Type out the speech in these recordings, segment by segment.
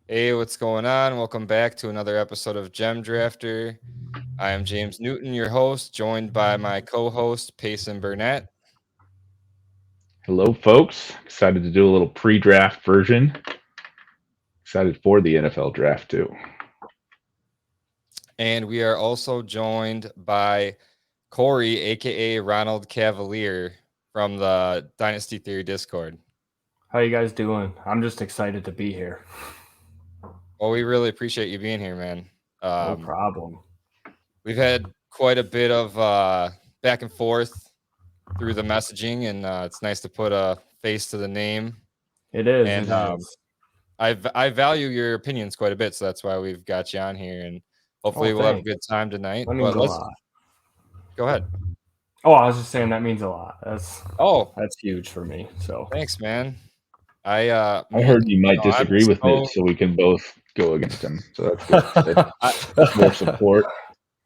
Hey, what's going on? Welcome back to another episode of Gem Drafter. I am James Newton, your host, joined by my co-host Payson Burnett. Hello, folks. Excited to do a little pre-draft version. Excited for the NFL draft too. And we are also joined by Corey, aka Ronald Cavalier, from the Dynasty Theory Discord. How you guys doing? I'm just excited to be here. Well, we really appreciate you being here, man. No Um, problem. we've had quite a bit of back and forth through the messaging, and it's nice to put a face to the name. It is. And It is. I value your opinions quite a bit, so that's why we've got you on here, and Oh, hopefully we'll have a thanks. good time tonight. That But means a let's lot. go ahead. Oh, I was just saying that means a lot. Oh, That's huge for me. So thanks, man. I heard you might I'm disagree with so Mitch, so we can both go against him. So that's good. I, It's more support.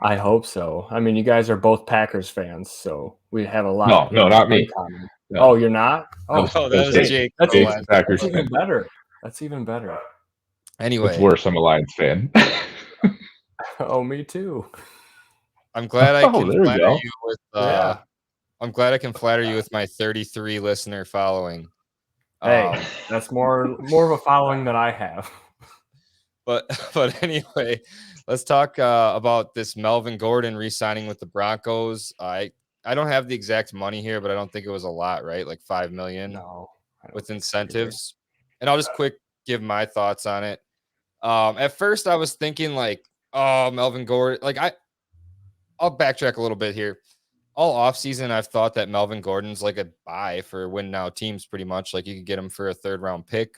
I hope so. I mean, you guys are both Packers fans, so we have a lot No, in not me. common. No, Oh, you're not? Oh, oh, that that was was Jake. Jake. that's from even Jake's last a Packers that's episode. even fan. better. That's even better. It's Anyway, worse. I'm a Lions fan. Oh, me too. I'm glad I Oh, can there we flatter go. you with Yeah. I'm glad I can flatter you with my 33 listener following. Hey, Um, that's more of a following than I have. but but anyway, let's talk about this Melvin Gordon re-signing with the Broncos. I don't have the exact money here, but I don't think it was a lot, right? Like 5 million No, I don't with think so either. incentives. And I'll just quick give my thoughts on it. At first I was thinking like, oh, Melvin Gordon, I'll backtrack a little bit here. All offseason, I've thought that Melvin Gordon's like a buy for win now teams pretty much. Like you could get him for a third round pick.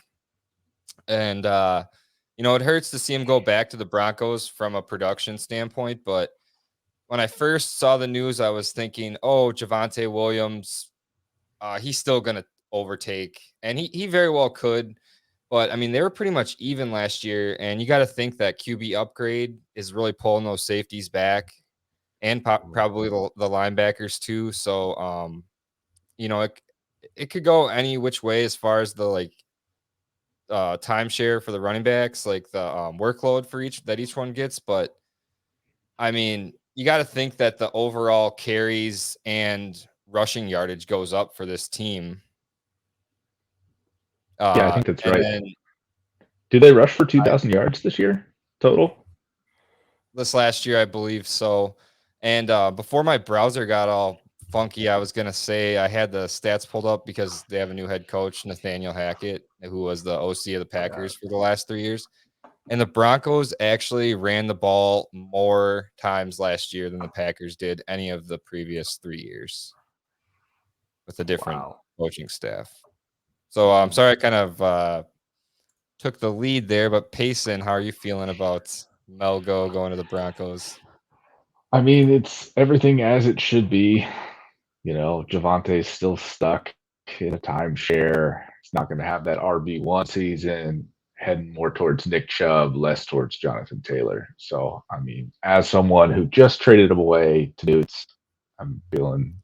And it hurts to see him go back to the Broncos from a production standpoint, but when I first saw the news, I was thinking, oh, Javonte Williams, he's still going to overtake. And he very well could. But I mean, they were pretty much even last year. And you got to think that QB upgrade is really pulling those safeties back and probably the linebackers too. So, it could go any which way as far as the timeshare for the running backs, like the workload for each one gets. But I mean, you got to think that the overall carries and rushing yardage goes up for this team. Yeah, I think that's And right. then Do they rush for I 2,000 yards this year total? this last year, I believe so. And before my browser got all funky, I was gonna say I had the stats pulled up because they have a new head coach, Nathaniel Hackett, who was the OC of the yeah. Packers for the last 3 years. And the Broncos actually ran the ball more times last year than the Packers did any of the previous 3 years with a different Wow. coaching staff. So I'm sorry I kind of took the lead there, but Payson, how are you feeling about Melgo going to the Broncos? I mean, it's everything as it should be. Javante's still stuck in a timeshare. He's not going to have that RB1 season, heading more towards Nick Chubb, less towards Jonathan Taylor. So, I mean, as someone who just traded him away to Newts, I'm feeling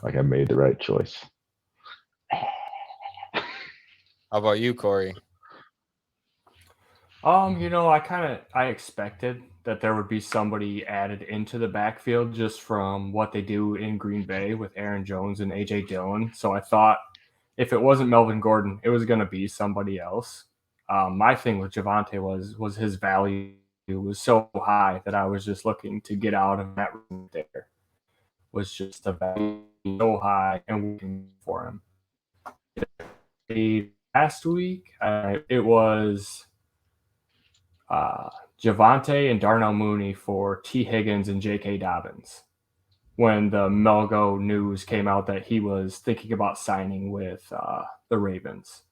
like I made the right choice. How about you, Corey? I expected that there would be somebody added into the backfield just from what they do in Green Bay with Aaron Jones and AJ Dillon. So I thought if it wasn't Melvin Gordon, it was going to be somebody else. My thing with Javante was his value was so high that I was just looking to get out of that room there. Was just the value so high and waiting for him. Last week, it was uh, Javante and Darnell Mooney for T. Higgins and J.K. Dobbins when the Melgo news came out that he was thinking about signing with the Ravens.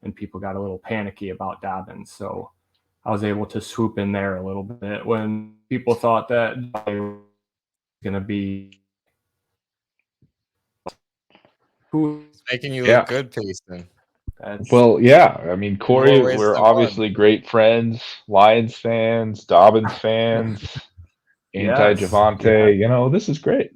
And people got a little panicky about Dobbins. So I was able to swoop in there a little bit when people thought that I was going to be who It's making you look Yeah. good, Payson. that's Well, yeah. I mean, More Corey, ways we're than one. obviously great friends, Lions fans, Dobbins fans, anti yes, yeah. Javante. This is great.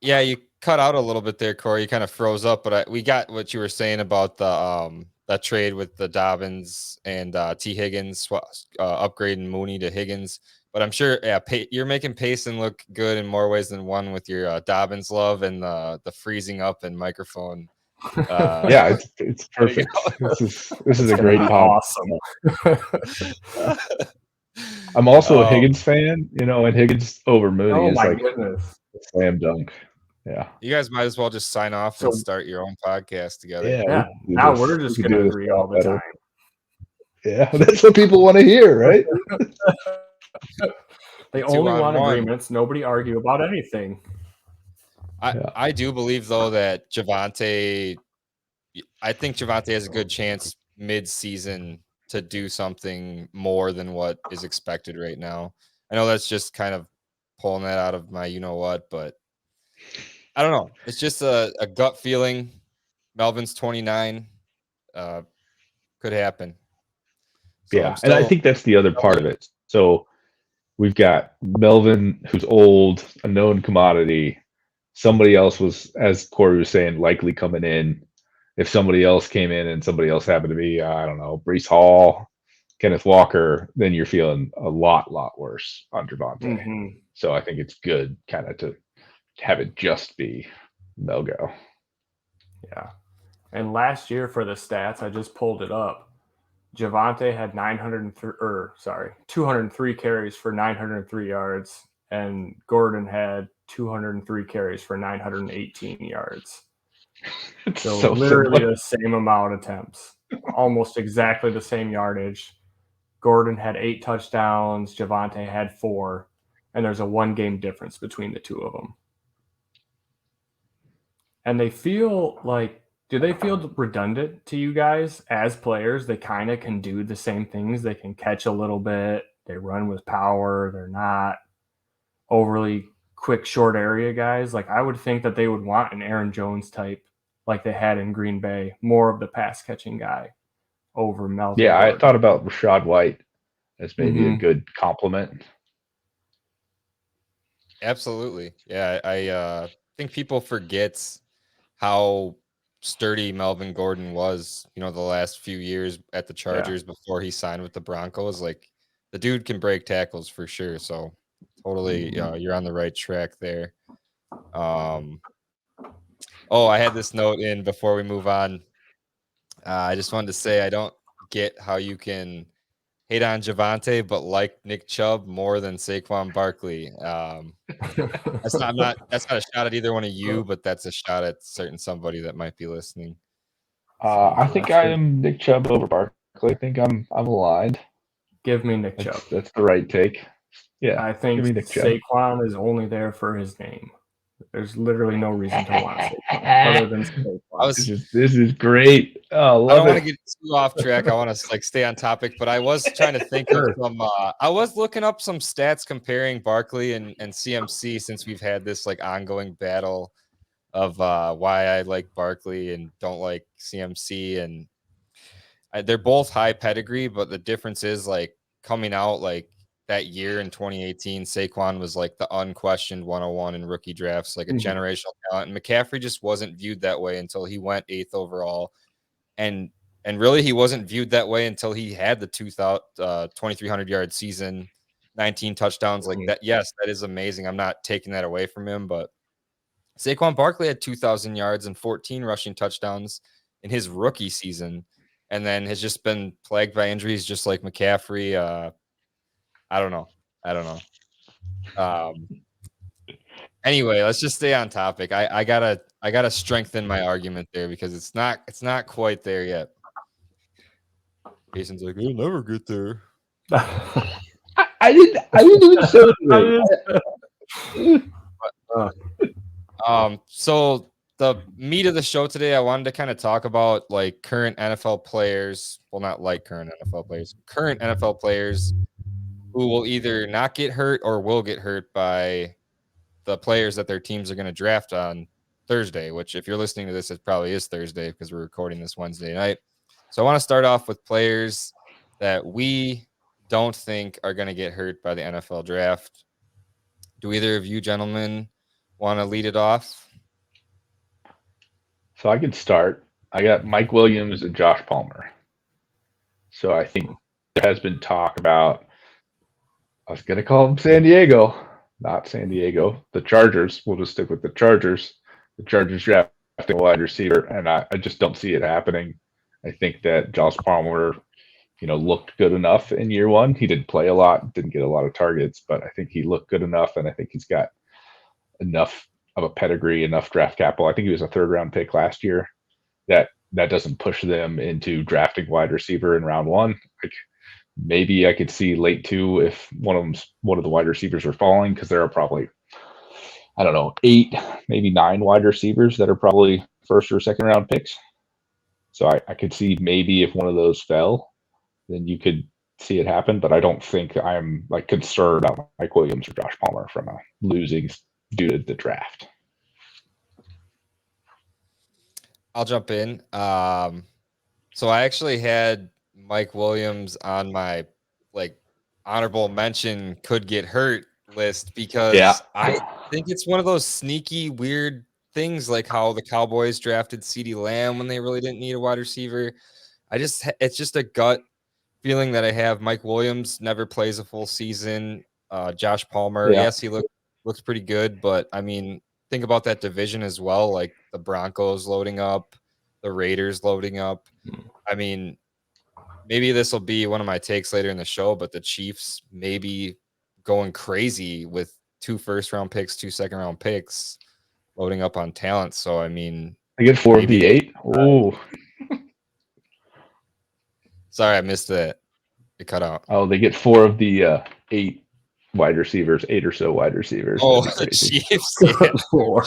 Yeah, you cut out a little bit there, Corey. You kind of froze up, but we got what you were saying about that trade with the Dobbins and T. Higgins, upgrading Mooney to Higgins. But I'm sure, you're making Payson look good in more ways than one with your Dobbins love and the freezing up and microphone. Yeah, it's perfect. This is a great pod. Awesome. I'm also a Higgins fan, and Higgins over Mooney is like goodness. a slam dunk. Yeah. You guys might as well just sign off and start your own podcast together. Yeah. Now we're just going to agree all the time. Yeah, that's what people want to hear, right? They only want agreements. Nobody argue about anything. I do believe, though, that Javonte has a good chance mid-season to do something more than what is expected right now. I know that's just kind of pulling that out of my you-know-what, but I don't know. It's just a gut feeling. Melvin's 29. Could happen. So yeah, and I think that's the other part of it. So we've got Melvin, who's old, a known commodity. Somebody else was, as Corey was saying, likely coming in. If somebody else came in and somebody else happened to be, I don't know, Breece Hall, Kenneth Walker, then you're feeling a lot worse on Javonte. Mm-hmm. So I think it's good kind of to have it just be Melgo. Yeah. And last year for the stats, I just pulled it up. Javonte had 203 carries for 903 yards, and Gordon had 203 carries for 918 yards. So literally the same amount of attempts, almost exactly the same yardage. Gordon had 8 touchdowns, Javonte had 4, and there's a 1-game difference between the two of them. And they feel like, do they feel redundant to you guys as players? They kind of can do the same things. They can catch a little bit. They run with power. They're not overly quick, short area guys. Like, I would think that they would want an Aaron Jones type like they had in Green Bay, more of the pass catching guy over Melvin. Yeah, Gordon. I thought about Rachaad White as maybe a good compliment. Absolutely. Yeah, I think people forget how sturdy Melvin Gordon was, the last few years at the Chargers before he signed with the Broncos. Like, the dude can break tackles for sure. So totally, you're on the right track there. I had this note in before we move on. I just wanted to say I don't get how you can hate on Javonte, but like Nick Chubb more than Saquon Barkley. That's not a shot at either one of you, but that's a shot at somebody that might be listening. I think I am Nick Chubb over Barkley. I think I'm aligned. Give me Nick Chubb. That's the right take. Yeah, I think Saquon is only there for his name. There's literally no reason to want Saquon other than Saquon. This is great. Oh, I don't want to get too off track. I want to stay on topic, but I was trying to think of some. I was looking up some stats comparing Barkley and CMC since we've had this ongoing battle of why I like Barkley and don't like CMC, and they're both high pedigree, but the difference is coming out that year in 2018, Saquon was the unquestioned 101 in rookie drafts, a generational talent. And McCaffrey just wasn't viewed that way until he went 8th overall. And really, he wasn't viewed that way until he had the 2,300 yard season, 19 touchdowns like that. Yes, that is amazing. I'm not taking that away from him, but Saquon Barkley had 2,000 yards and 14 rushing touchdowns in his rookie season, and then has just been plagued by injuries, just like McCaffrey. I don't know. Anyway, let's just stay on topic. I gotta strengthen my argument there because it's not quite there yet. Jason's like, you'll never get there. I didn't even say it. So the meat of the show today, I wanted to kind of talk about current NFL players. Well, not current NFL players, current NFL players who will either not get hurt or will get hurt by the players that their teams are going to draft on Thursday, which if you're listening to this, it probably is Thursday because we're recording this Wednesday night. So I want to start off with players that we don't think are going to get hurt by the NFL draft. Do either of you gentlemen want to lead it off? So I could start. I got Mike Williams and Josh Palmer. So I think there has been talk about, I was going to call them San Diego, not San Diego, the Chargers. We'll just stick with the Chargers. The Chargers drafting a wide receiver, and I just don't see it happening. I think that Josh Palmer, looked good enough in year one. He didn't play a lot, didn't get a lot of targets, but I think he looked good enough, and I think he's got enough of a pedigree, enough draft capital. I think he was a 3rd-round pick last year. That doesn't push them into drafting wide receiver in round 1. Like, maybe I could see late 2 if one of the wide receivers are falling, because there are probably, I don't know, 8, maybe 9 wide receivers that are probably 1st or 2nd round picks. So I could see maybe if one of those fell, then you could see it happen. But I don't think I'm like concerned about Mike Williams or Josh Palmer from losing due to the draft. I'll jump in. So I actually had Mike Williams on my honorable mention could get hurt list, because I think it's one of those sneaky weird things, like how the Cowboys drafted CeeDee Lamb when they really didn't need a wide receiver. It's just a gut feeling that I have. Mike Williams never plays a full season. Josh Palmer, yes, he looks pretty good, but I mean, think about that division as well, like the Broncos loading up, the Raiders loading up. I mean, maybe this will be one of my takes later in the show, but the Chiefs maybe going crazy with 2 first-round picks, 2 second-round picks, loading up on talent. So, I mean, I get 4 of the 8. Oh, sorry, I missed that. It cut out. Oh, they get 4 of the 8 wide receivers, 8 or so wide receivers. Oh, the Chiefs.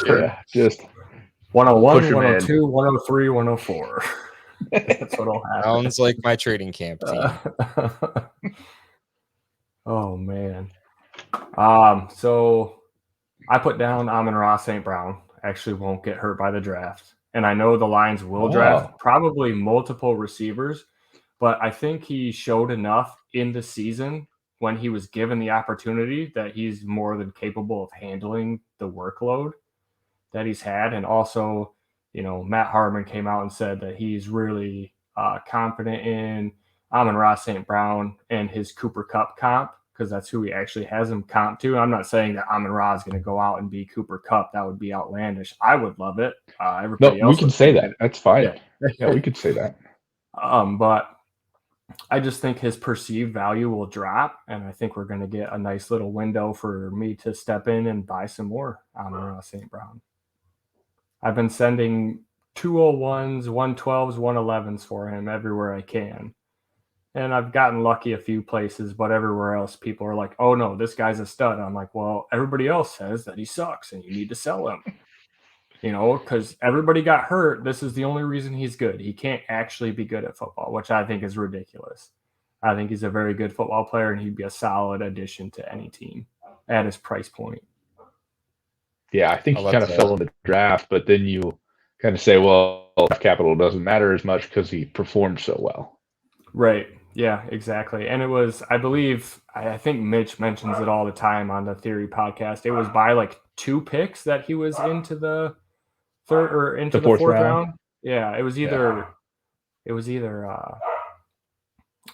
Yeah, just 101, 102, 103, 104. That's what'll happen. Sounds like my trading camp team. Oh man. So I put down Amon-Ra St. Brown. Actually won't get hurt by the draft. And I know the Lions will draft probably multiple receivers, but I think he showed enough in the season when he was given the opportunity that he's more than capable of handling the workload that he's had. And also, Matt Harmon came out and said that he's really confident in Amon-Ra St. Brown and his Cooper Kupp comp, because that's who he actually has him comp to. I'm not saying that Amon-Ra is going to go out and be Cooper Kupp. That would be outlandish. I would love it. Everybody else, we can say that. That's fine. Yeah, we could say that. But I just think his perceived value will drop, and I think we're going to get a nice little window for me to step in and buy some more Amon-Ra St. Brown. I've been sending 201s, 112s, 111s for him everywhere I can. And I've gotten lucky a few places, but everywhere else, people are like, oh, no, this guy's a stud. I'm like, well, everybody else says that he sucks and you need to sell him. Because everybody got hurt. This is the only reason he's good. He can't actually be good at football, which I think is ridiculous. I think he's a very good football player, and he'd be a solid addition to any team at his price point. Yeah, I think he kind of fell in the draft, but then you kind of say, well, draft capital doesn't matter as much because he performed so well. Right. Yeah, exactly. And it was, I believe, I think Mitch mentions it all the time on the Theory podcast. It was by 2 picks that he was into the third or into the fourth round. Yeah, it was either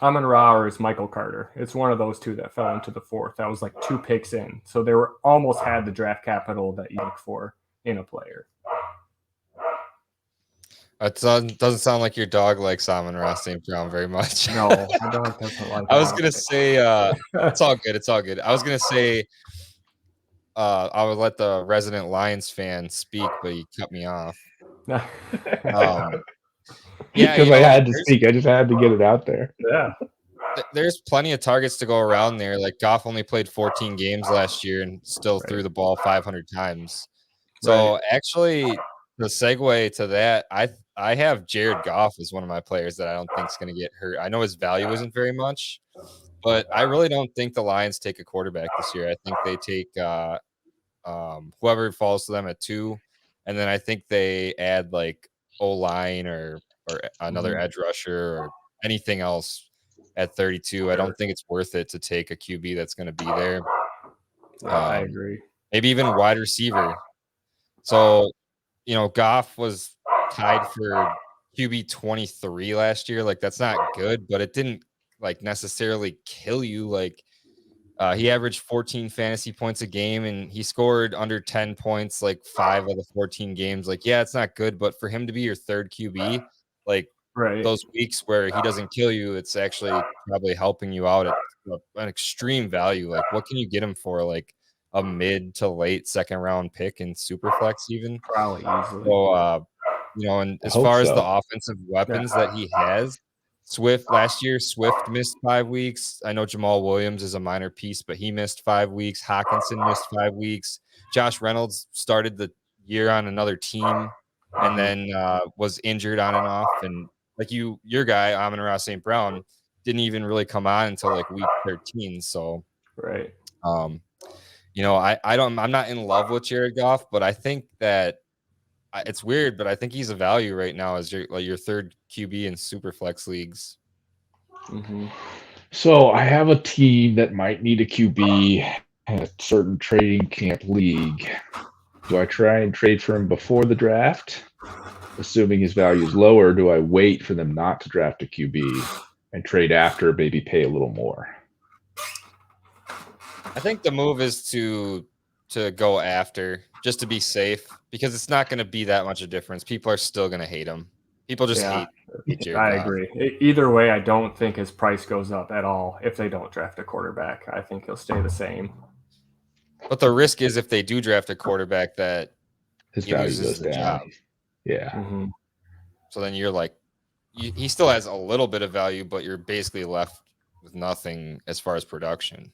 Amon-Ra or it's Michael Carter. It's one of those 2 that fell into the 4th. That was 2 picks in. So they were almost had the draft capital that you look for in a player. It doesn't sound like your dog likes Amon-Ra St. Brown very much. No, my dog doesn't like I was going to say, it's all good. It's all good. I was going to say, I would let the resident Lions fan speak, but he cut me off. Yeah, because I had to speak. I just had to get it out there. Yeah. There's plenty of targets to go around there. Like Goff only played 14 games last year and still threw the ball 500 times. So actually, the segue to that, I have Jared Goff as one of my players that I don't think is going to get hurt. I know his value isn't very much, but I really don't think the Lions take a quarterback this year. I think they take whoever falls to them at 2, and then I think they add O-line or another edge rusher or anything else at 32. I don't think it's worth it to take a QB that's going to be there. I agree. Maybe even wide receiver. So, Goff was tied for QB 23 last year. Like that's not good, but it didn't like necessarily kill you. Like he averaged 14 fantasy points a game and he scored under 10 points like 5 of the 14 games. Like, yeah, it's not good, but for him to be your third QB, like Right. those weeks where he doesn't kill you, it's actually probably helping you out at an extreme value. Like, what can you get him for? Like a mid to late second round pick in Superflex, even. Probably easily. So, and I as hope far as so. the offensive weapons that he has, last year, Swift missed 5 weeks. I know Jamal Williams is a minor piece, but he missed 5 weeks. Hawkinson missed 5 weeks. Josh Reynolds started the year on another team and then was injured on and off. And like your guy, Amon-Ra St. Brown, didn't even really come on until like week 13. So, Right. I'm not in love with Jared Goff, but I think that it's weird, but I think he's a value right now as your third QB in super flex leagues. Mm-hmm. So I have a team that might need a QB in a certain trading camp league. Do I try and trade for him before the draft, assuming his value is lower? Or do I wait for them not to draft a QB and trade after, maybe pay a little more? I think the move is to go after just to be safe because it's not going to be that much of a difference. People are still going to hate him. People just hate Jared I Goff. agree. Either way, I don't think his price goes up at all if they don't draft a quarterback. I think he'll stay the same. But the risk is if they do draft a quarterback that His he value loses goes the down. job. Yeah. Mm-hmm. So then you're like, he still has a little bit of value, but you're basically left with nothing as far as production.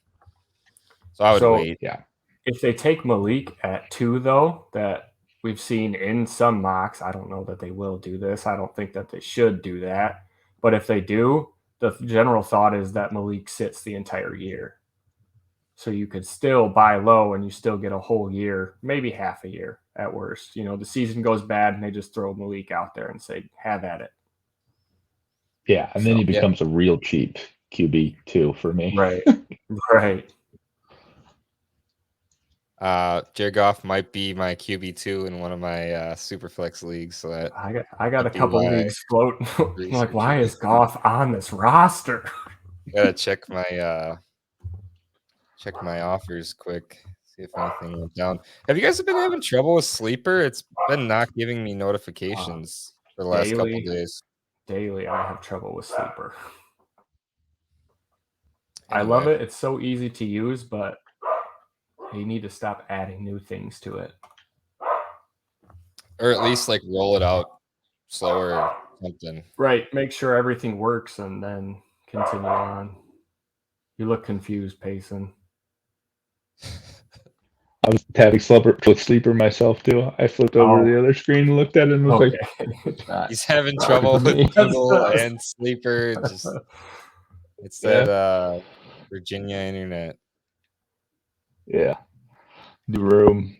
So I would wait. Yeah. If they take Malik at 2, though, that we've seen in some mocks, I don't know that they will do this. I don't think that they should do that. But if they do, the general thought is that Malik sits the entire year. So you could still buy low and you still get a whole year, maybe half a year at worst. The season goes bad and they just throw Malik out there and say, have at it. Yeah. And then he becomes a real cheap QB too for me. Right. Right. Jared Goff might be my QB2 in one of my super flex leagues. So that I got a couple leagues floating. I'm like, why is Goff on this roster? Gotta check my offers quick. See if anything went down. Have you guys been having trouble with Sleeper? It's been not giving me notifications for the last couple days. Daily, I have trouble with Sleeper. Anyway. I love it. It's so easy to use, but you need to stop adding new things to it. Or at least like roll it out slower or something. Right. Make sure everything works and then continue on. You look confused, Payson. I was having Sleeper myself too. I flipped over to the other screen and looked at it and was like, he's having trouble with Google and Sleeper. It's that Virginia internet. Yeah. New room,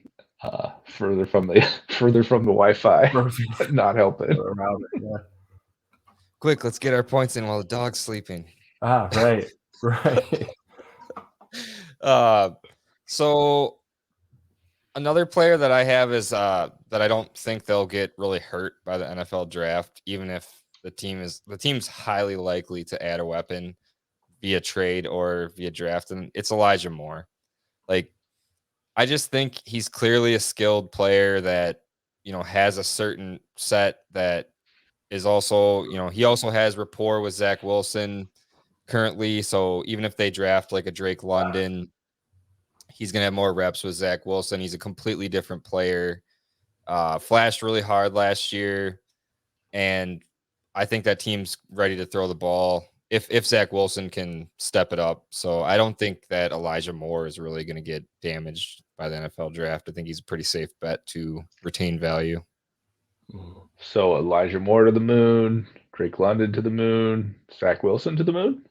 further from the Wi-Fi. Not helping. Yeah. Quick, let's get our points in while the dog's sleeping. Right. So another player that I have is that I don't think they'll get really hurt by the NFL draft, even if the team's highly likely to add a weapon via trade or via draft, and it's Elijah Moore. Like, I just think he's clearly a skilled player that has a certain set that is also he also has rapport with Zach Wilson currently. So even if they draft like a Drake London, he's going to have more reps with Zach Wilson. He's a completely different player. Flashed really hard last year. And I think that team's ready to throw the ball if Zach Wilson can step it up. So I don't think that Elijah Moore is really going to get damaged by the NFL draft. I think he's a pretty safe bet to retain value. So Elijah Moore to the moon, Drake London to the moon, Zach Wilson to the moon?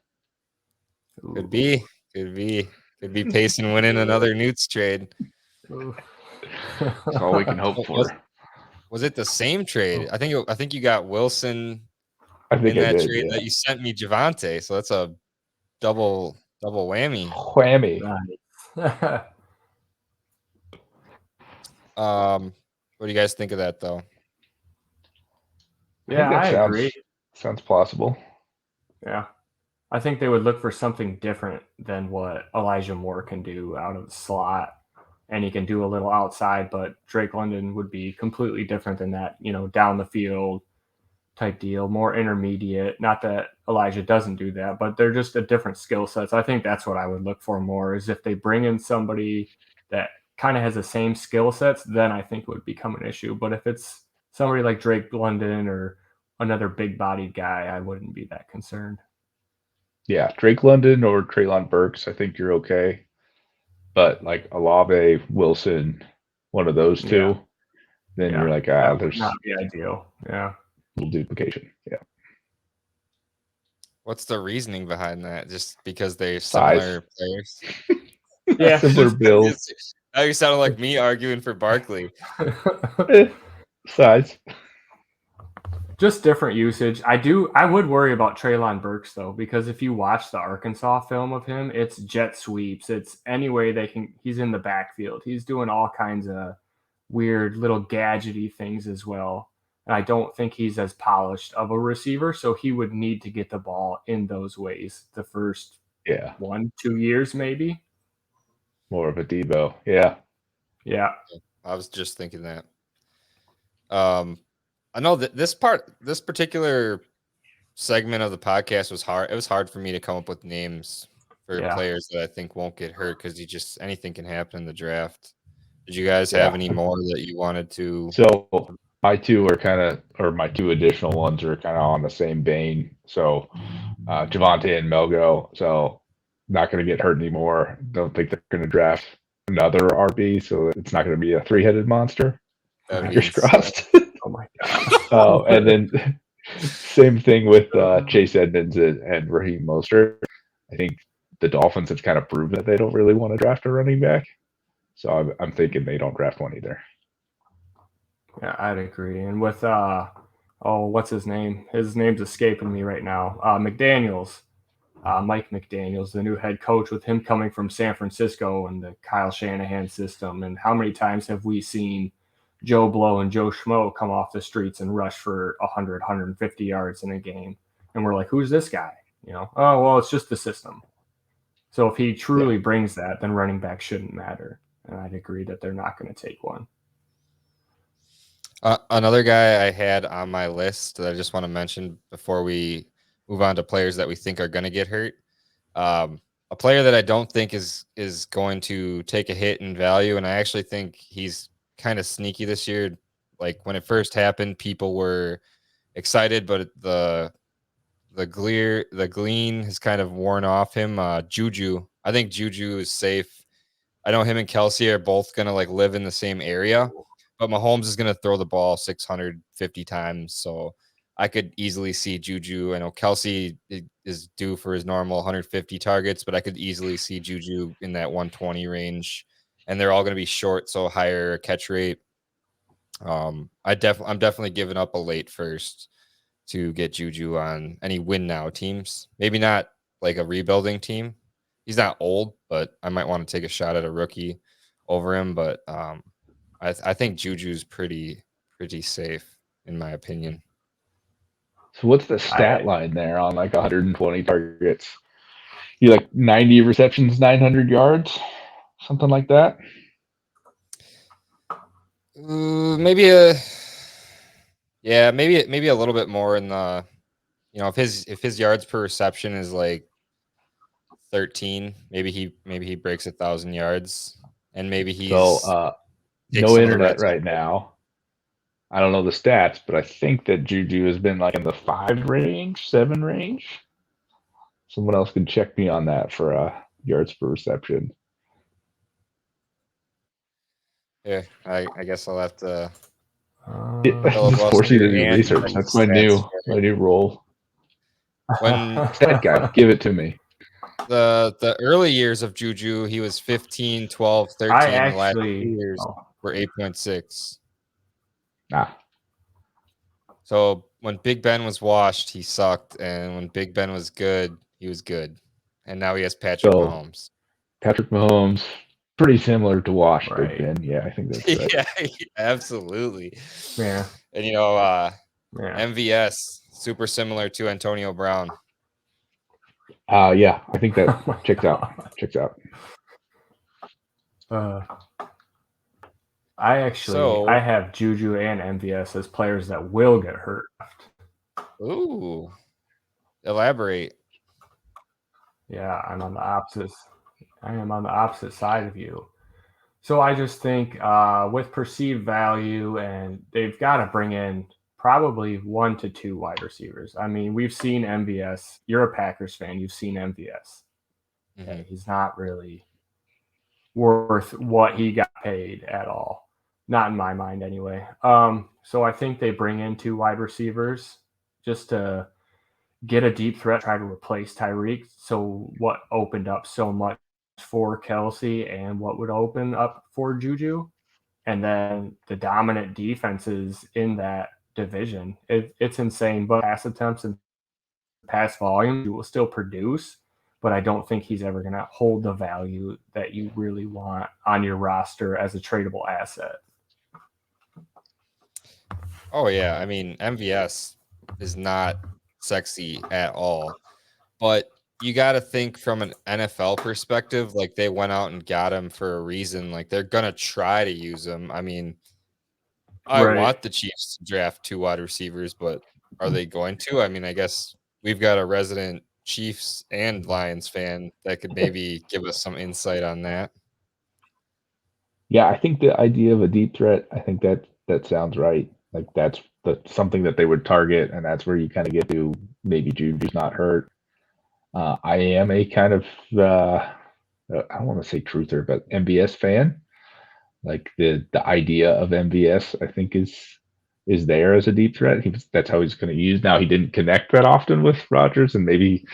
Could be Payson winning another Newts trade. That's all we can hope for. Was it the same trade? I think you got Wilson in that trade that you sent me Javonte. So that's a double whammy. Whammy. What do you guys think of that though? Yeah, that I agree. sounds plausible. Yeah. I think they would look for something different than what Elijah Moore can do out of the slot. And he can do a little outside, but Drake London would be completely different than that, down the field type deal, more intermediate. Not that Elijah doesn't do that, but they're just a different skill sets. I think that's what I would look for more is if they bring in somebody that kind of has the same skill sets, then I think it would become an issue. But if it's somebody like Drake London or another big bodied guy, I wouldn't be that concerned. Yeah, Drake London or Treylon Burks, I think you're okay. But like Olave, Wilson, one of those two, then you're like, that would there's not be ideal. Yeah. little duplication. Yeah. What's the reasoning behind that? Just because they're Size. similar players? Yeah. Similar build. Now you sound like me arguing for Barkley. Size. Just different usage. I would worry about Treylon Burks though, because if you watch the Arkansas film of him, it's jet sweeps. It's any way they can. He's in the backfield. He's doing all kinds of weird little gadgety things as well. And I don't think he's as polished of a receiver, so he would need to get the ball in those ways the first 1-2 years maybe. More of a Debo. Yeah. Yeah. I was just thinking that. I know that this particular segment of the podcast was hard. It was hard for me to come up with names for players that I think won't get hurt because anything can happen in the draft. Did you guys have any more that you wanted to? So my two my two additional ones are kind of on the same vein. So Javonte and Melgo. So not going to get hurt anymore. Don't think they're going to draft another RB. So it's not going to be a 3-headed monster. Fingers crossed. Oh my god. And then same thing with Chase Edmonds and Raheem Mostert. I think the Dolphins have kind of proven that they don't really want to draft a running back. So I'm thinking they don't draft one either. Yeah, I'd agree. And with what's his name? His name's escaping me right now. McDaniels. Mike McDaniels, the new head coach, with him coming from San Francisco and the Kyle Shanahan system. And how many times have we seen Joe Blow and Joe Schmo come off the streets and rush for 100, 150 yards in a game? And we're like, who's this guy? Oh, well, it's just the system. So if he truly brings that, then running back shouldn't matter. And I'd agree that they're not going to take one. Another guy I had on my list that I just want to mention before we move on to players that we think are going to get hurt. A player that I don't think is going to take a hit in value, and I actually think he's kind of sneaky this year. Like when it first happened, people were excited, but the gleam has kind of worn off him. Juju. I think Juju is safe. I know him and Kelsey are both going to live in the same area, but Mahomes is going to throw the ball 650 times. So I could easily see Juju. I know Kelsey is due for his normal 150 targets, but I could easily see Juju in that 120 range, and they're all going to be short, so higher catch rate. I'm definitely giving up a late first to get Juju on any win now teams. Maybe not like a rebuilding team. He's not old, but I might want to take a shot at a rookie over him. But I think Juju's pretty safe in my opinion. So what's the stat line there on 120 targets? You 90 receptions, 900 yards, something like that? Maybe a little bit more in the, if his yards per reception is 13, maybe he breaks 1,000 yards, and maybe he's no internet right now. I don't know the stats, but I think that Juju has been in the 5 range, 7 range. Someone else can check me on that for yards per reception. Yeah, I guess I'll have to. Force you to do research. That's my new role. When that guy, give it to me. The early years of Juju, he was 15, 12, 13. The last 2 years were 8.6. So when Big Ben was washed, he sucked, and when Big Ben was good, he was good. And now he has Patrick Mahomes. Patrick Mahomes, pretty similar to Wash, right. Big Ben. Yeah, I think that's right. Yeah, absolutely. Yeah. And Yeah. MVS, super similar to Antonio Brown. Yeah, I think that Oh my checks out. God. Checks out. I So, have Juju and MVS as players that will get hurt. ooh, elaborate. Yeah, I'm on the opposite. I am on the opposite side of you. So I just think with perceived value, and they've got to bring in probably 1 to 2 wide receivers. I mean, we've seen MVS. You're a Packers fan. You've seen MVS. Okay, he's not really worth what he got paid at all. Not in my mind, anyway. So I think they bring in 2 wide receivers just to get a deep threat, try to replace Tyreek. So what opened up so much for Kelsey and what would open up for Juju, and then the dominant defenses in that division. It's insane, but pass attempts and pass volume, you will still produce, but I don't think he's ever going to hold the value that you really want on your roster as a tradable asset. Oh yeah, I mean MVS is not sexy at all, but you got to think from an NFL perspective. Like they went out and got him for a reason. Like they're gonna try to use him. I mean, I Right. want the Chiefs to draft 2 wide receivers, but are they going to? I mean, I guess we've got a resident Chiefs and Lions fan that could maybe give us some insight on that. Yeah, I think the idea of a deep threat, I think that sounds right. Like that's something that they would target, and that's where you kind of get to maybe Juju's not hurt. I am a kind of I don't want to say truther, but MVS fan. Like the idea of MVS, I think is there as a deep threat. That's how he's going to use. Now he didn't connect that often with Rodgers, and maybe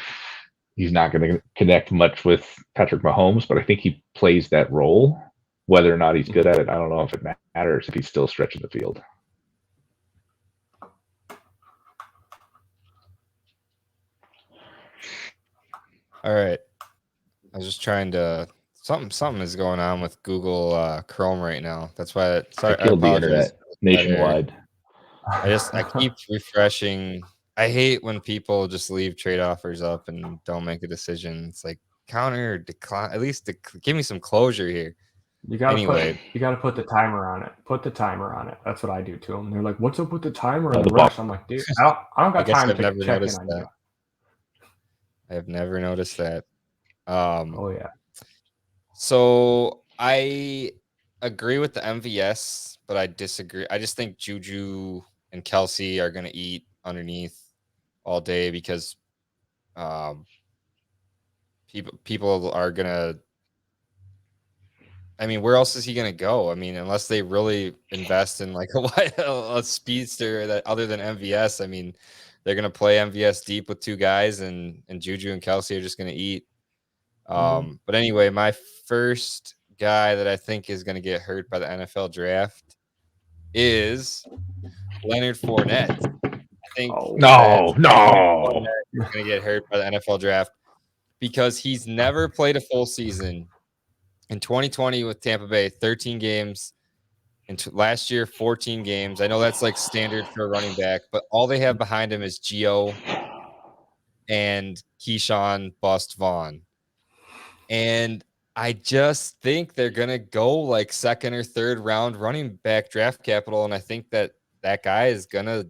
he's not going to connect much with Patrick Mahomes. But I think he plays that role. Whether or not he's good at it, I don't know if it matters if he's still stretching the field. All right. I was just trying to something is going on with Google Chrome right now. That's why I I killed the apologize. internet nationwide. I keep refreshing. I hate when people just leave trade offers up and don't make a decision. It's like counter decline. At least give me some closure here. You gotta Anyway. put the timer on it. Put the timer on it. That's what I do to them. They're like, "What's up with the timer and Oh, the the rush?" I'm like, "Dude, I don't I got guess time I've to never check in noticed on that. you." I have never noticed that. Oh yeah. So I agree with the MVS, but I disagree. I just think Juju and Kelsey are going to eat underneath all day because people are going to. I mean, where else is he going to go? I mean, unless they really invest in like a speedster that other than MVS. I mean, they're going to play MVS deep with 2 guys, and Juju and Kelsey are just going to eat. But anyway, my first guy that I think is going to get hurt by the NFL draft is Leonard Fournette. I think No. Fournette is going to get hurt by the NFL draft because he's never played a full season. In 2020 with Tampa Bay, 13 games. Last year, 14 games. I know that's like standard for a running back, but all they have behind him is Gio and Keyshawn Bust Vaughn. And I just think they're going to go like 2nd or 3rd round running back draft capital. And I think that guy is going to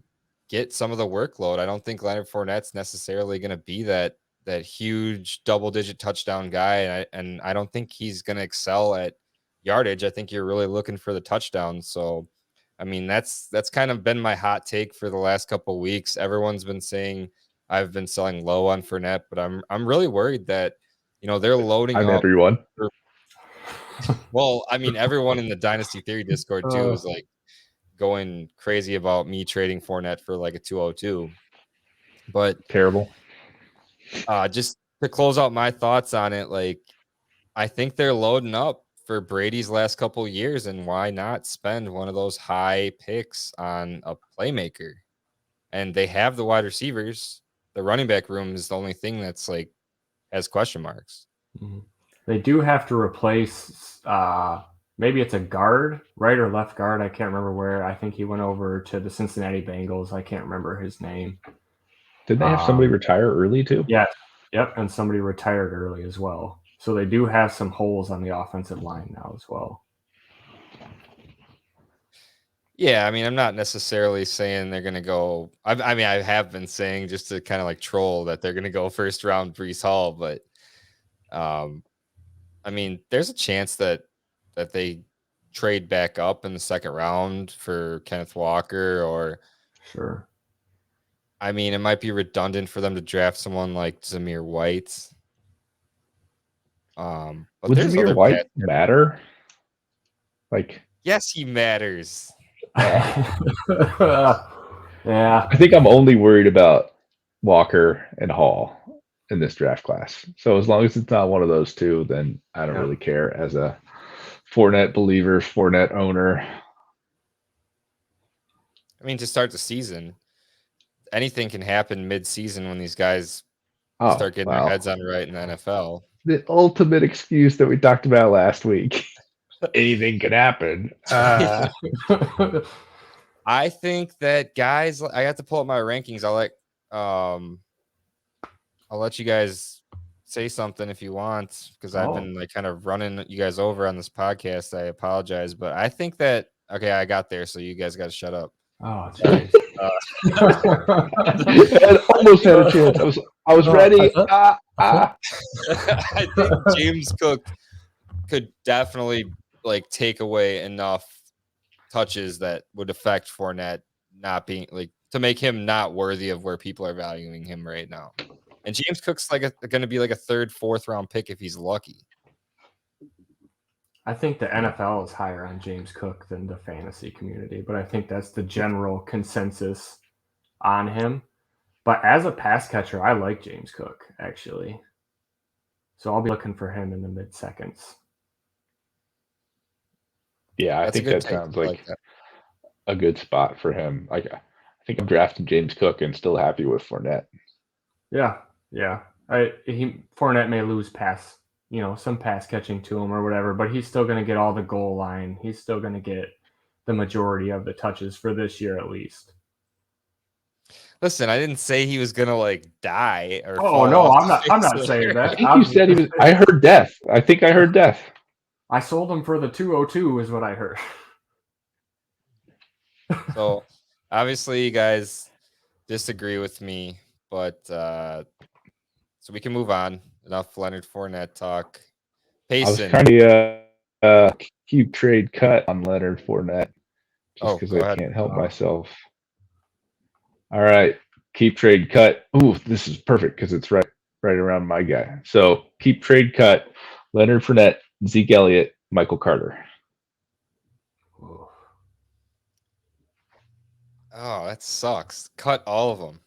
get some of the workload. I don't think Leonard Fournette's necessarily going to be that huge double-digit touchdown guy. And I don't think he's going to excel at yardage. I think you're really looking for the touchdown. So, I mean, that's kind of been my hot take for the last couple of weeks. Everyone's been saying I've been selling low on Fournette, but I'm really worried that they're loading I'm up. everyone. Well, I mean, everyone in the Dynasty Theory Discord too is like going crazy about me trading Fournette for like a 202. But Terrible. just to close out my thoughts on it, like I think they're loading up for Brady's last couple of years, and why not spend one of those high picks on a playmaker? And they have the wide receivers. The running back room is the only thing that's like has question marks. They do have to replace maybe it's a guard, right or left guard. I can't remember where. I think he went over to the Cincinnati Bengals. I can't remember his name. Did they have somebody retire early too? Yeah. Yep. And somebody retired early as well. So they do have some holes on the offensive line now as well. Yeah, I mean, I'm not necessarily saying they're going to go. I mean, I have been saying just to kind of like troll that they're going to go first round Brees Hall, but I mean, there's a chance that they trade back up in the second round for Kenneth Walker, or sure. I mean, it might be redundant for them to draft someone like Zamir White. But would Zamir White matter? Like, yes, he matters. Yeah. I think I'm only worried about Walker and Hall in this draft class. So as long as it's not one of those two, then I don't really care as a Fournette believer, Fournette owner. I mean, to start the season, anything can happen mid-season when these guys start getting their heads on right in the NFL. The ultimate excuse that we talked about last week. Anything can happen. I think that guys, I have to pull up my rankings. I'll let you guys say something if you want, because I've been like kind of running you guys over on this podcast. I apologize, but I think that I got there, so you guys got to shut up. Oh, jeez. I almost had a chance. I was ready. I think James Cook could definitely like take away enough touches that would affect Fournette not being like to make him not worthy of where people are valuing him right now. And James Cook's like going to be like a third, fourth round pick if he's lucky. I think the NFL is higher on James Cook than the fantasy community, but I think that's the general consensus on him. But as a pass catcher, I like James Cook, actually. So I'll be looking for him in the mid-seconds. Yeah, I think that sounds like a good spot for him. I think I'm drafting James Cook and still happy with Fournette. Yeah. Fournette may lose some pass catching to him or whatever, but he's still going to get all the goal line. He's still going to get the majority of the touches for this year at least. Listen, I didn't say he was going to like die or no, I'm not saying that. I think you said he was. I heard death. I think I heard death. I sold him for the 202 is what I heard. So obviously you guys disagree with me, but so we can move on. Enough Leonard Fournette talk. Payson. I was trying to keep trade cut on Leonard Fournette just because I can't help myself. All right, keep trade cut. Ooh, this is perfect because it's right around my guy. So keep trade cut. Leonard Fournette, Zeke Elliott, Michael Carter. Oh, that sucks. Cut all of them.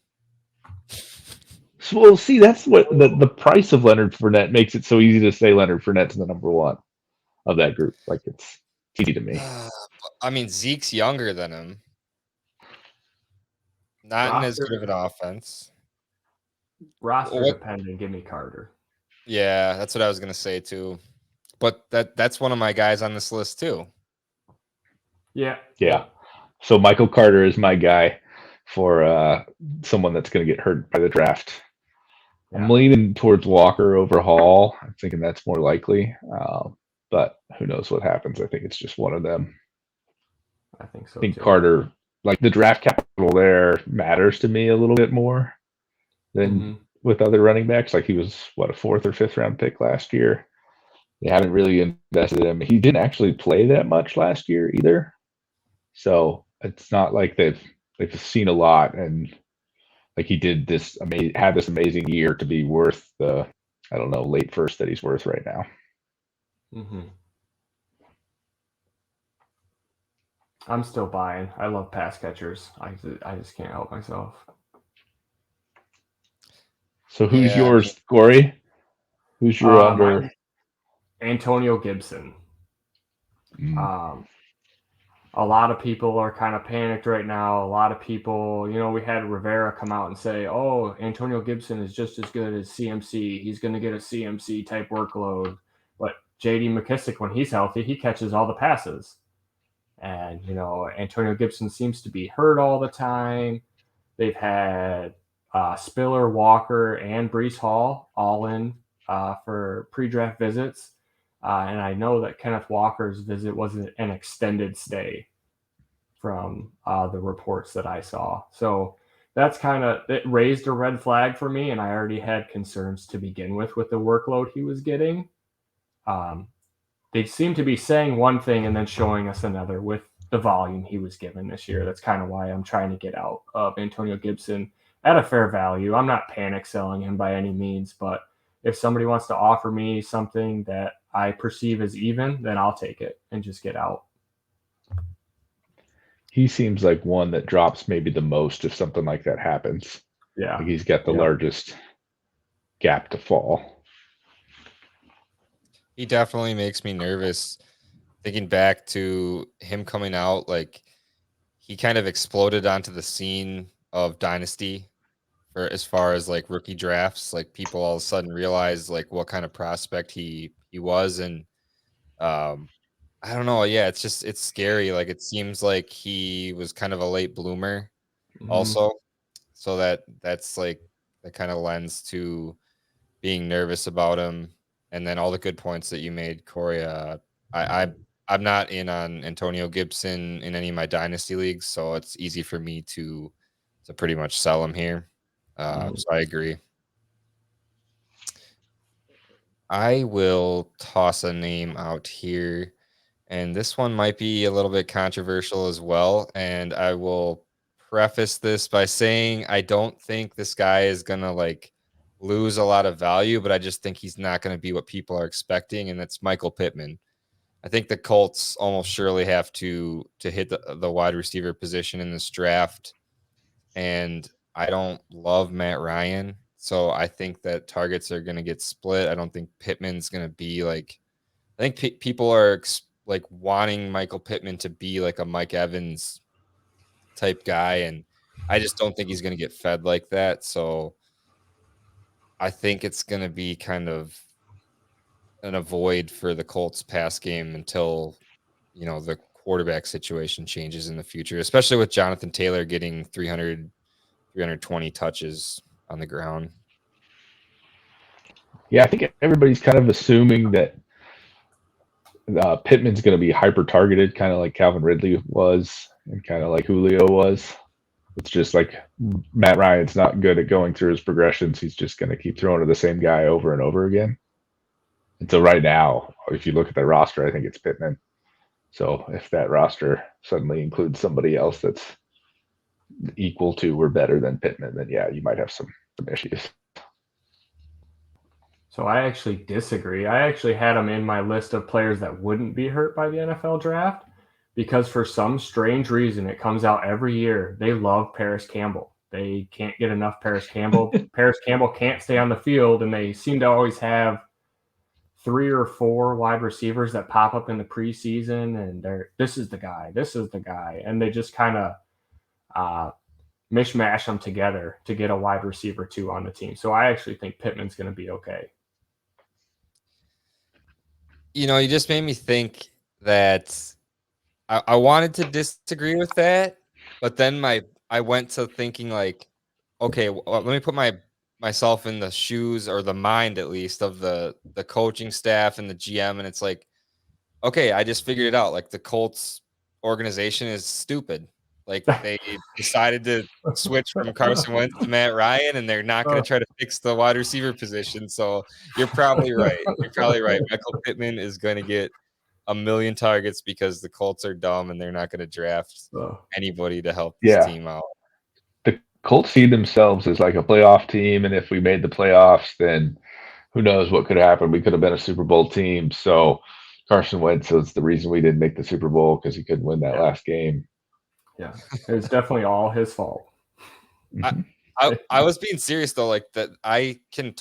So, well, see, that's what the price of Leonard Fournette makes it so easy to say Leonard Fournette's the number one of that group. Like, it's easy to me. I mean, Zeke's younger than him. Not in as good of an offense. Roster dependent. Give me Carter. Yeah, that's what I was going to say, too. But that's one of my guys on this list, too. Yeah. So Michael Carter is my guy for someone that's going to get hurt by the draft. Yeah. I'm leaning towards Walker over Hall. I'm thinking that's more likely, but who knows what happens. I think it's just one of them. I think so. I think too. Carter, like the draft capital there matters to me a little bit more than with other running backs. Like he was, a 4th or 5th round pick last year. They haven't really invested in him. He didn't actually play that much last year either. So it's not like they've seen a lot and like he did had this amazing year to be worth the, I don't know, late first that he's worth right now. Mm-hmm. I'm still buying. I love pass catchers. I just can't help myself. So who's yours, Corey? Who's your under? Antonio Gibson. A lot of people are kind of panicked right now. A lot of people, we had Rivera come out and say, oh, Antonio Gibson is just as good as CMC. He's going to get a CMC type workload. But J.D. McKissick, when he's healthy, he catches all the passes. And, Antonio Gibson seems to be hurt all the time. They've had Spiller, Walker, and Breece Hall all in for pre-draft visits. And I know that Kenneth Walker's visit was an extended stay from the reports that I saw. So that's it raised a red flag for me, and I already had concerns to begin with the workload he was getting. They seem to be saying one thing and then showing us another with the volume he was given this year. That's kind of why I'm trying to get out of Antonio Gibson at a fair value. I'm not panic selling him by any means, but if somebody wants to offer me something that I perceive as even, then I'll take it and just get out. He seems like one that drops maybe the most if something like that happens. Yeah. Like he's got the largest gap to fall. He definitely makes me nervous. Thinking back to him coming out, like he kind of exploded onto the scene of Dynasty for as far as like rookie drafts. Like people all of a sudden realized like what kind of prospect he was, and I don't know. Yeah, it's scary. Like it seems like he was kind of a late bloomer, also. So that's like that kind of lends to being nervous about him. And then all the good points that you made, Corey. I'm not in on Antonio Gibson in any of my dynasty leagues, so it's easy for me to pretty much sell him here. So I agree. I will toss a name out here, and this one might be a little bit controversial as well. And I will preface this by saying I don't think this guy is gonna like lose a lot of value, but I just think he's not going to be what people are expecting, and that's Michael Pittman. I think the Colts almost surely have to hit the wide receiver position in this draft, and I don't love Matt Ryan, so I think that targets are going to get split. I don't think Pittman's going to be like. I think people are like wanting Michael Pittman to be like a Mike Evans type guy, and I just don't think he's going to get fed like that. So I think it's going to be kind of an avoid for the Colts pass game until, the quarterback situation changes in the future, especially with Jonathan Taylor getting 320 touches on the ground. Yeah, I think everybody's kind of assuming that Pittman's going to be hyper targeted, kind of like Calvin Ridley was and kind of like Julio was. It's just like Matt Ryan's not good at going through his progressions. He's just going to keep throwing to the same guy over and over again. And so right now, if you look at the roster, I think it's Pittman. So if that roster suddenly includes somebody else that's equal to or better than Pittman, then yeah, you might have some issues. So I actually disagree. I actually had him in my list of players that wouldn't be hurt by the NFL draft because for some strange reason, it comes out every year. They love Paris Campbell. They can't get enough Paris Campbell. Paris Campbell can't stay on the field, and they seem to always have 3 or 4 wide receivers that pop up in the preseason, and this is the guy, and they just kind of mishmash them together to get a wide receiver 2 on the team. So I actually think Pittman's going to be okay. You just made me think that I wanted to disagree with that, but then I went to thinking like, okay, let me put myself in the shoes or the mind at least of the coaching staff and the GM, and it's like, okay, I just figured it out. Like the Colts organization is stupid. Like they decided to switch from Carson Wentz to Matt Ryan, and they're not going to try to fix the wide receiver position. So you're probably right. Michael Pittman is going to get a million targets because the Colts are dumb and they're not going to draft anybody to help this team out. The Colts see themselves as like a playoff team, and if we made the playoffs, then who knows what could happen? We could have been a Super Bowl team. So Carson Wentz is the reason we didn't make the Super Bowl because he couldn't win that last game. Yeah, it's definitely all his fault. I was being serious though, like that. I can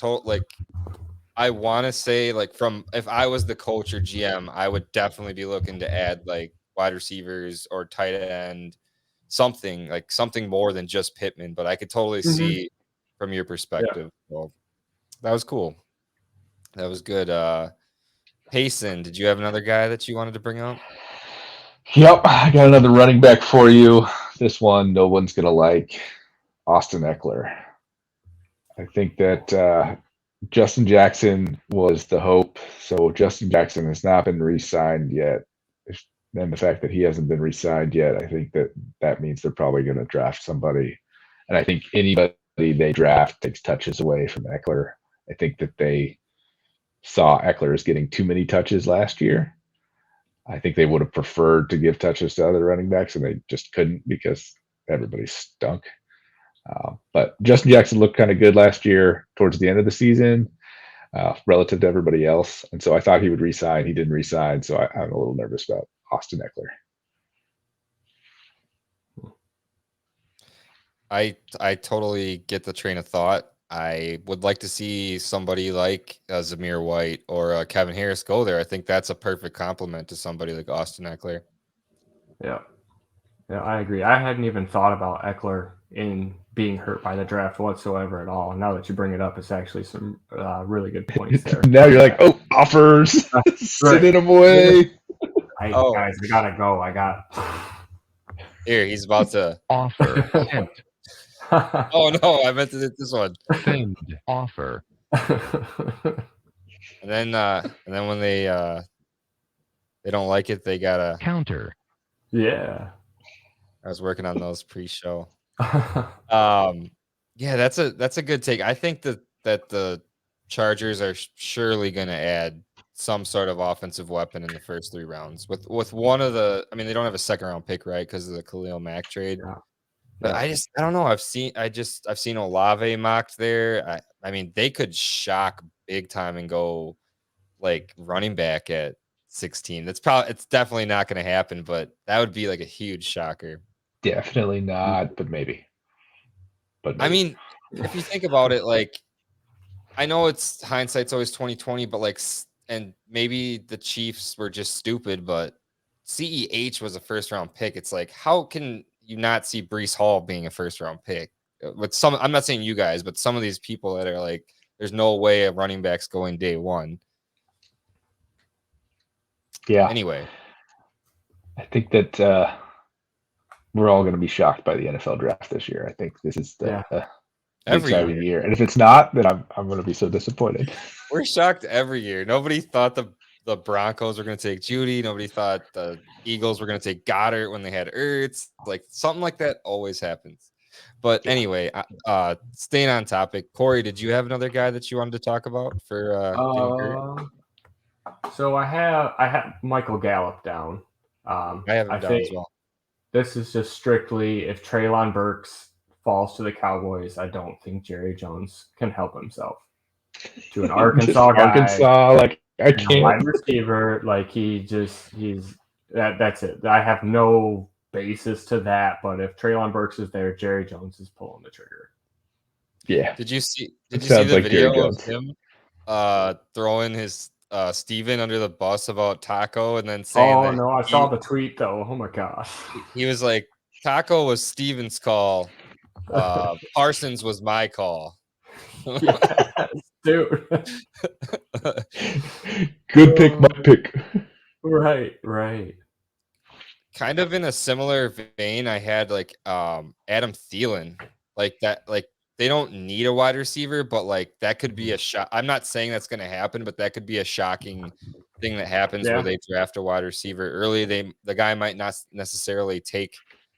I want to say like from if I was the coach or GM, I would definitely be looking to add like wide receivers or tight end, something more than just Pittman. But I could totally see from your perspective. Yeah. Well, that was cool. That was good. Payson, did you have another guy that you wanted to bring up? Yep, I got another running back for you. This one no one's gonna like. Austin Eckler. I think that Justin Jackson was the hope. So Justin Jackson has not been re-signed yet. And the fact that he hasn't been re-signed yet, I think that means they're probably going to draft somebody. And I think anybody they draft takes touches away from Eckler. I think that they saw Eckler as getting too many touches last year. I think they would have preferred to give touches to other running backs, and they just couldn't because everybody stunk. But Justin Jackson looked kind of good last year towards the end of the season relative to everybody else. And so I thought he would re-sign. He didn't re-sign. So I'm a little nervous about Austin Eckler. I totally get the train of thought. I would like to see somebody like Zamir White or Kevin Harris go there. I think that's a perfect compliment to somebody like Austin Eckler. Yeah, I agree. I hadn't even thought about Eckler in being hurt by the draft whatsoever at all. Now that you bring it up, it's actually some really good points there. Now you're like, oh, offers, sending them away. Guys, I gotta go. I got. Here, he's about to offer. Sent. Oh no, I meant to hit this one. Send offer. And then when they don't like it, they gotta counter. Yeah. I was working on those pre-show. Yeah, that's a good take. I think that the Chargers are surely going to add some sort of offensive weapon in the first 3 rounds. With one of the, I mean, they don't have a second round pick, right? Because of the Khalil Mack trade. Yeah. But I don't know. I've seen Olave mocked there. I mean, they could shock big time and go like running back at 16. It's definitely not going to happen, but that would be like a huge shocker. Definitely not, but maybe. I mean, if you think about it, like, I know it's hindsight's always 20/20, but like, and maybe the Chiefs were just stupid, but CEH was a first round pick. It's like, how can you not see Breece Hall being a first round pick? With some, I'm not saying you guys, but some of these people that are like, there's no way a running back's going day one. Yeah. Anyway, I think that we're all going to be shocked by the NFL draft this year. I think this is the every year, and if it's not, then I'm going to be so disappointed. We're shocked every year. Nobody thought the Broncos were going to take Judy. Nobody thought the Eagles were going to take Goddard when they had Ertz. Like something like that always happens. But anyway, staying on topic, Corey, did you have another guy that you wanted to talk about for? So I have Michael Gallup down. I have him down as well. This is just strictly if Treylon Burks falls to the Cowboys, I don't think Jerry Jones can help himself. To an Arkansas guy, like I can't. Wide receiver, like that's it. I have no basis to that, but if Treylon Burks is there, Jerry Jones is pulling the trigger. Yeah. Did you see the video of him throwing his Steven under the bus about Taco and then saying oh no, I saw the tweet though. Oh my gosh. He was like, Taco was Steven's call. Parsons was my call. Yes, dude. Good pick, my pick. Right. Kind of in a similar vein, I had like Adam Thielen. Like that, like they don't need a wide receiver, but like that could be a shot. I'm not saying that's going to happen, but that could be a shocking thing that happens where they draft a wide receiver early. The guy might not necessarily take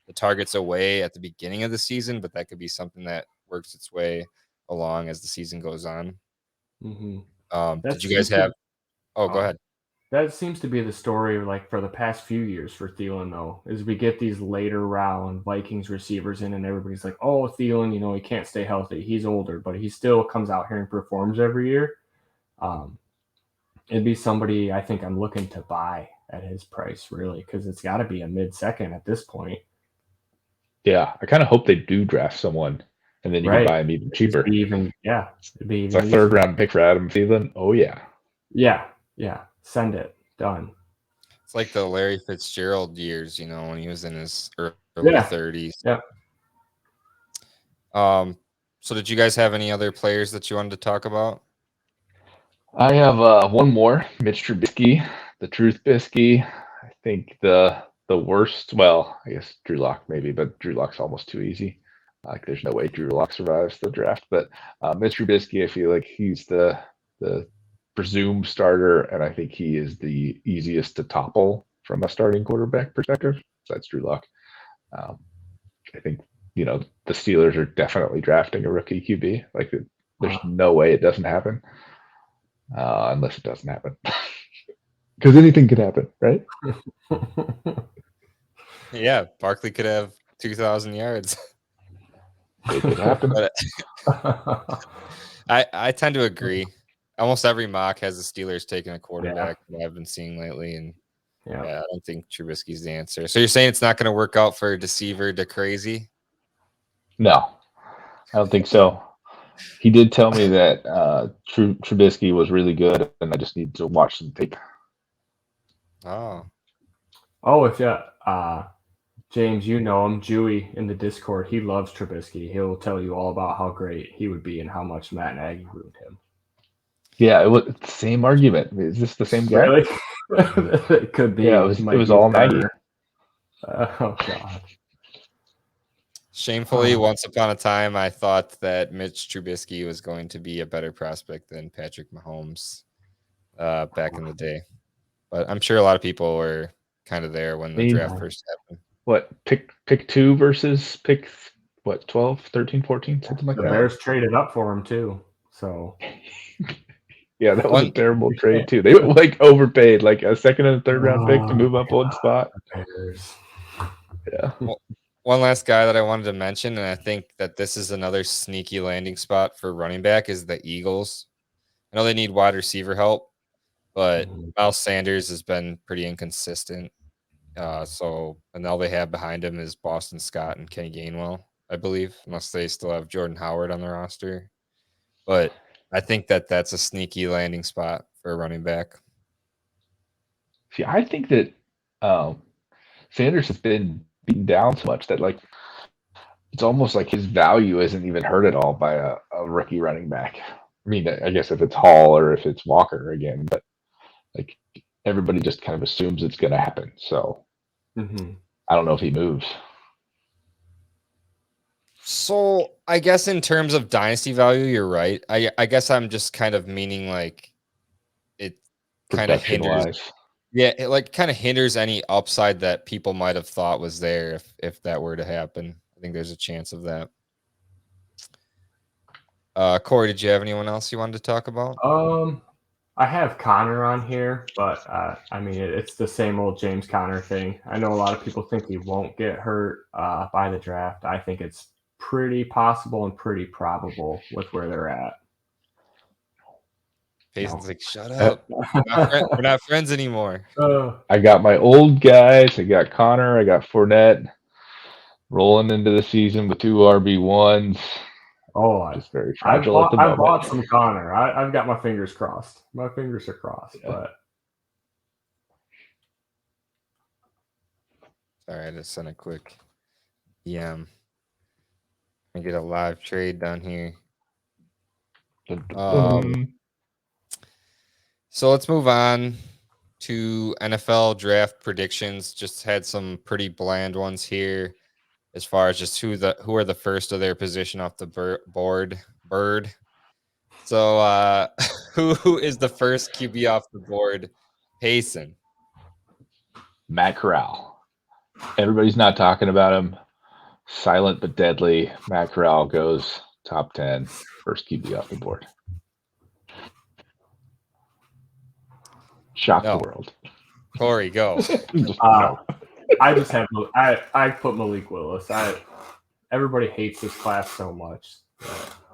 the targets away at the beginning of the season, but that could be something that works its way along as the season goes on. Mm-hmm. Did you guys have? Oh, go ahead. That seems to be the story, like for the past few years for Thielen, though, is we get these later round Vikings receivers in, and everybody's like, "Oh, Thielen, he can't stay healthy. He's older, but he still comes out here and performs every year." It'd be somebody I think I'm looking to buy at his price, really, because it's got to be a mid-second at this point. Yeah, I kind of hope they do draft someone, and then you can buy him even cheaper. It's a third-round pick for Adam Thielen. Oh yeah. Yeah. Send it. Done. It's like the Larry Fitzgerald years, when he was in his early 30s. Yeah. So did you guys have any other players that you wanted to talk about? I have one more, Mitch Trubisky, the Truth Bisky. I think the worst. Well, I guess Drew Lock maybe, but Drew Lock's almost too easy. Like, there's no way Drew Lock survives the draft. But Mitch Trubisky, I feel like he's the presumed starter, and I think he is the easiest to topple from a starting quarterback perspective. Besides Drew Lock, I think the Steelers are definitely drafting a rookie QB. Like, there's no way it doesn't happen. Unless it doesn't happen, because anything could happen, right? Yeah, Barkley could have 2,000 yards. It could happen. But I tend to agree. Almost every mock has the Steelers taking a quarterback that I've been seeing lately, and yeah, I don't think Trubisky's the answer. So you're saying it's not going to work out for Deceiver to Crazy? No, I don't think so. He did tell me that Trubisky was really good, and I just need to watch some tape. Oh, James, you know him, Jewy in the Discord. He loves Trubisky. He'll tell you all about how great he would be and how much Matt Nagy ruined him. Yeah, it was the same argument. Is this the same guy? Really? It could be. Yeah, it was all Nagy. Oh God. Shamefully, once upon a time, I thought that Mitch Trubisky was going to be a better prospect than Patrick Mahomes back in the day. But I'm sure a lot of people were kind of there when the draft first happened. What, pick 2 versus pick, 12, 13, 14, something like The that? Bears traded up for him too. So yeah, that was a terrible trade too. They overpaid like a second and a third round pick to move up one spot. Bears. Yeah. One last guy that I wanted to mention, and I think that this is another sneaky landing spot for running back, is the Eagles. I know they need wide receiver help, but Miles Sanders has been pretty inconsistent. And all they have behind him is Boston Scott and Kenny Gainwell, I believe, unless they still have Jordan Howard on their roster. But I think that that's a sneaky landing spot for a running back. See, I think that Sanders has been beaten down so much that it's almost like his value isn't even hurt at all by a rookie running back. I mean, I guess if it's Hall or if it's Walker again, but everybody just kind of assumes it's going to happen. So I don't know if he moves. So I guess in terms of dynasty value, you're right. I guess I'm just kind of meaning it kind of hinders. Yeah, it kind of hinders any upside that people might have thought was there if that were to happen. I think there's a chance of that. Corey, did you have anyone else you wanted to talk about? I have Connor on here, but I mean, it's the same old James Conner thing. I know a lot of people think he won't get hurt by the draft. I think it's pretty possible and pretty probable with where they're at. Jason's like, shut up. We're not friends anymore. I got my old guys. I got Connor. I got Fournette rolling into the season with 2 RB1s. Oh, just very fragile at the moment. I bought some Connor. I've got my fingers crossed. My fingers are crossed. Yeah. But sorry, I just sent a quick DM. I get a live trade down here. So let's move on to NFL draft predictions. Just had some pretty bland ones here, as far as just who are the first of their position off the board. So who is the first QB off the board? Payson. Matt Corral. Everybody's not talking about him. Silent but deadly. Matt Corral goes top 10, first QB off the board. Shock the world. Corey, go. I just have I put Malik Willis. Everybody hates this class so much,